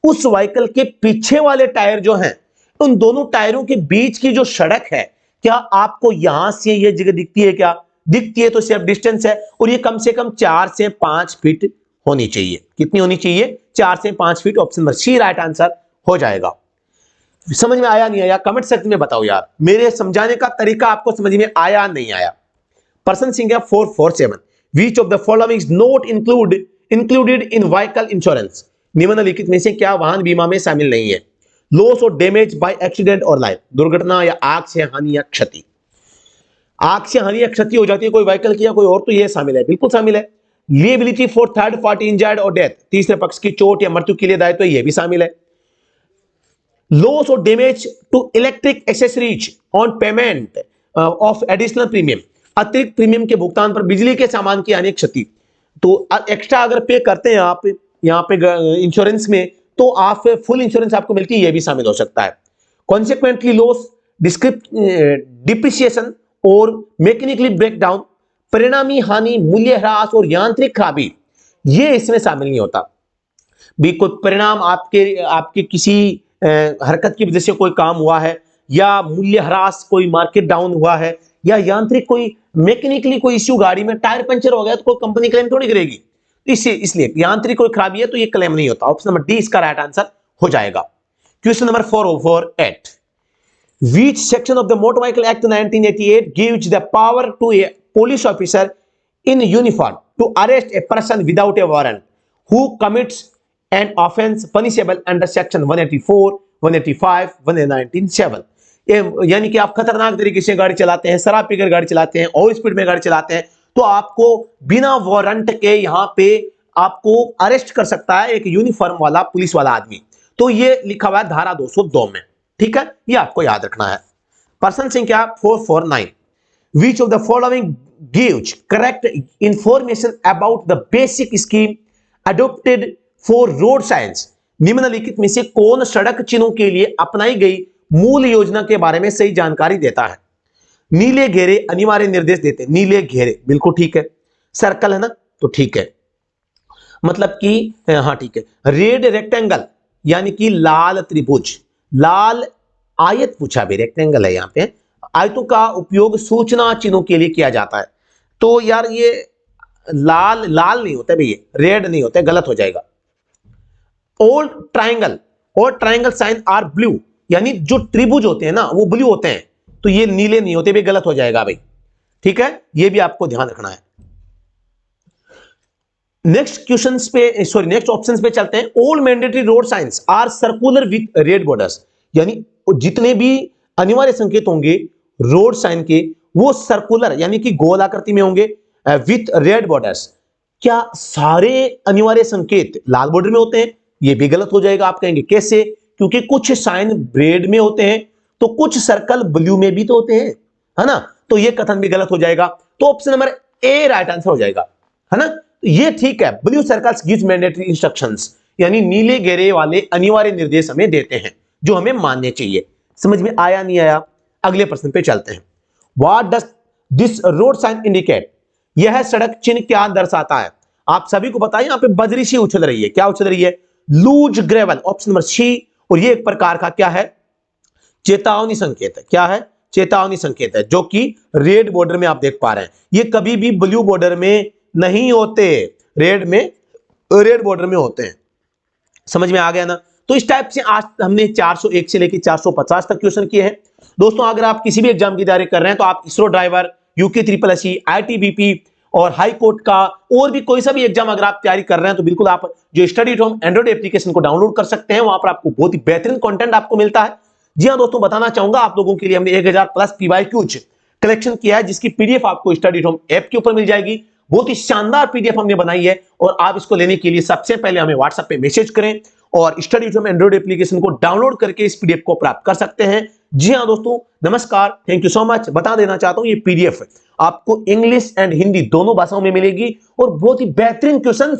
उस व्हीकल के पीछे वाले टायर जो हैं, उन दोनों टायरों के बीच की जो सड़क है, क्या आपको यहां से ये जगह दिखती है? क्या दिखती है? तो सेफ डिस्टेंस है, और ये कम से कम 4 से 5 फीट होनी चाहिए। कितनी होनी चाहिए? 4 से 5 feet. Option number C right answer हो जाएगा। समझ में आया नहीं आया? कमेंट सेक्शन में बताओ यार, मेरे समझाने का तरीका आपको समझ में आया नहीं आया? प्रश्न संख्या 447, विच of the following is not included in vehicle insurance? निम्नलिखित में से क्या वाहन बीमा में शामिल नहीं है? लॉस और डैमेज बाय एक्सीडेंट और लाइफ, दुर्घटना या आग से हानि या क्षति। आग से हानि या क्षति हो जाती है कोई व्हीकल की या कोई और, तो यह शामिल है, बिल्कुल शामिल है। Liability for third party injured और डेथ, तीसरे पक्ष की चोट या मृत्यु के लिए दायित्व, यह भी शामिल है। लॉस और damage to electric accessories on payment of additional premium, अतिरिक्त प्रीमियम के भुगतान पर बिजली के सामान की अनेक क्षति। तो एक्स्ट्रा अगर पे करते हैं आप यहाँ पे इंश्योरेंस में, तो आप फुल इंश्योरेंस आपको मिलती है, ये भी शामिल हो सकता है। कॉन्सिक्वेंटली लॉस, डिप्रिसिएशन और मैकेनिकली ब्रेकडाउन, परिणामी हानि, मूल्य ह्रास और यांत्रिक खराबी, ये इसमें शामिल नहीं होता। भी कोई परिणाम आपके किसी हरकत की वजह से कोई काम हुआ है, या मूल्य ह्रास, कोई मार्केट डाउन हुआ है, या यांत्रिक कोई मैकेनिकली कोई इश्यू, गाड़ी में टायर पंचर हो गया, तो कोई कंपनी क्लेम थोड़ी करेगी। इसलिए यांत्रिक कोई खराबी है तो ये क्लेम नहीं होता। ऑप्शन नंबर डी इसका राइट आंसर हो जाएगा। Question number 448, which section of the Motor Vehicle Act 1988 gives the power to a police officer in uniform to arrest a person without a warrant who commits an offence punishable under section 184, 185, 197? यानी कि आप खतरनाक तरीके से गाड़ी चलाते हैं, शराब पीकर गाड़ी चलाते हैं, ओवर स्पीड में गाड़ी चलाते हैं, तो आपको बिना वारंट के यहां पे आपको अरेस्ट कर सकता है एक यूनिफॉर्म वाला पुलिस वाला आदमी। तो ये लिखा हुआ है धारा 202 में, ठीक है, ये आपको याद रखना है। प्रश्न संख्या 449, which of the following gives correct information about the basic scheme adopted for road signs? निम्नलिखित में से कौन सड़क चिन्हों के लिए अपनाई गई मूल योजना के बारे में सही जानकारी देता है? नीले घेरे अनिवार्य निर्देश देते हैं, नीले घेरे बिल्कुल ठीक है, सर्कल है ना, तो ठीक है, मतलब कि हाँ ठीक है। रेड रेक्टेंगल यानी कि लाल त्रिभुज, लाल आयत पूछा भी, रेक्टेंगल है यहां पे, आयतों का उपयोग सूचना चिन्हों के लिए किया जाता है। तो यार ये लाल नहीं होता भैया, रेड नहीं होता, गलत हो जाएगा। All triangle sign are blue, यानी जो त्रिभुज होते हैं ना वो ब्लू होते हैं, तो ये नीले नहीं होते, भी गलत हो जाएगा भाई, ठीक है, ये भी आपको ध्यान रखना है। नेक्स्ट ऑप्शंस पे चलते हैं। All mandatory road signs are circular with red borders, यानी जितने भी अनिवार्य संकेत होंगे रोड साइन के वो सर्कुलर यानी कि गोल आकृति में होंगे विथ रेड बॉर्डर्स। क्या सारे अनिवार्य संकेत लाल बॉर्डर में होते हैं? ये भी गलत हो जाएगा। आप कहेंगे कैसे? क्योंकि कुछ साइन रेड में होते हैं तो कुछ सर्कल ब्लू में भी तो होते हैं, है ना, तो ये कथन भी गलत हो जाएगा। तो option number A right answer हो जाएगा, है ना, ये ठीक है। Blue circles gives mandatory instructions, यानी नीले घेरे वाले अनिवार्य निर्देश हमें देते हैं जो हमें मानने चाहिए। समझ में आया नहीं आया? अगले प्रश्न पे चलते हैं। What does this road sign indicate? यह सड़क चिन्ह क्या दर्शाता है? आप सभी को पता है, यहां पे बजरी सी उछल रही है। क्या उछल रही है? Loose gravel, option number C. और ये एक प्रकार का क्या है? चेतावनी संकेत है। क्या है? चेतावनी संकेत है, जो कि रेड बॉर्डर में आप देख पा रहे हैं। ये कभी भी ब्लू बॉर्डर में नहीं होते, रेड बॉर्डर में होते हैं। समझ में आ गया ना? तो इस टाइप से आज हमने 401 से लेकर 450 तक क्वेश्चन किए हैं। दोस्तों अगर आप किसी भी एग्जाम की तैयारी कर रहे हैं तो आप ISRO driver, UK SSSC, ITBP और हाई कोर्ट का और भी कोई सा भी एग्जाम अगर आप तैयारी कर रहे हैं तो बिल्कुल आप जो study at home Android application को डाउनलोड कर सकते हैं। वहां पर आपको बहुत ही बेहतरीन कंटेंट आपको मिलता है। जी हाँ दोस्तों, बताना चाहूंगा आप लोगों के लिए हमने 1000 प्लस PYQs कलेक्शन किया है, जिसकी PDF आपको स्टडी एट होम ऐप के ऊपर मिल जाएगी। बहुत ही शानदार PDF हमने बनाई है और आप इसको लेने के लिए सबसे पहले हमें WhatsApp पे मैसेज करें और study at home Android application को डाउनलोड करके इस PDF को प्राप्त कर सकते हैं। जी हाँ दोस्तों, नमस्कार, थैंक यू सो मच। बता देना चाहता हूं ये PDF आपको इंग्लिश एंड हिंदी दोनों भाषाओं में मिलेगी और बहुत ही बेहतरीन क्वेश्चन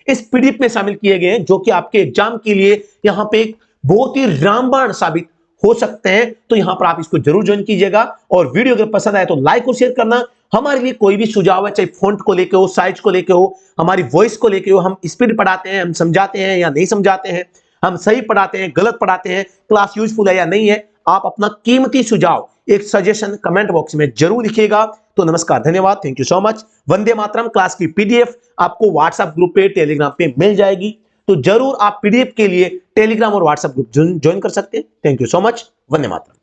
इस PDF में शामिल किए गए हैं, जो कि आपके एग्जाम के लिए यहाँ पे एक बहुत ही रामबाण साबित हो सकते हैं। तो यहां पर आप इसको जरूर ज्वाइन कीजिएगा और वीडियो अगर पसंद आए तो लाइक और शेयर करना। हमारे लिए कोई भी सुझाव है, चाहे फॉन्ट को लेके हो, साइज को लेके हो, हमारी वॉइस को लेके हो, हम स्पीड पढ़ाते हैं, हम समझाते हैं या नहीं समझाते हैं, हम सही पढ़ाते हैं, गलत पढ़ाते हैं, क्लास यूजफुल है या नहीं है, आप अपना कीमती सुझाव एक सजेशन कमेंट बॉक्स में जरूर लिखिएगा। तो नमस्कार, धन्यवाद, thank you so much. Vande Mataram class की PDF आपको व्हाट्सएप ग्रुप पे, टेलीग्राम पे मिल जाएगी, तो जरूर आप PDF के लिए टेलीग्राम और व्हाट्सएप ग्रुप ज्वाइन कर सकते हैं। Thank you so much. Vande Mataram.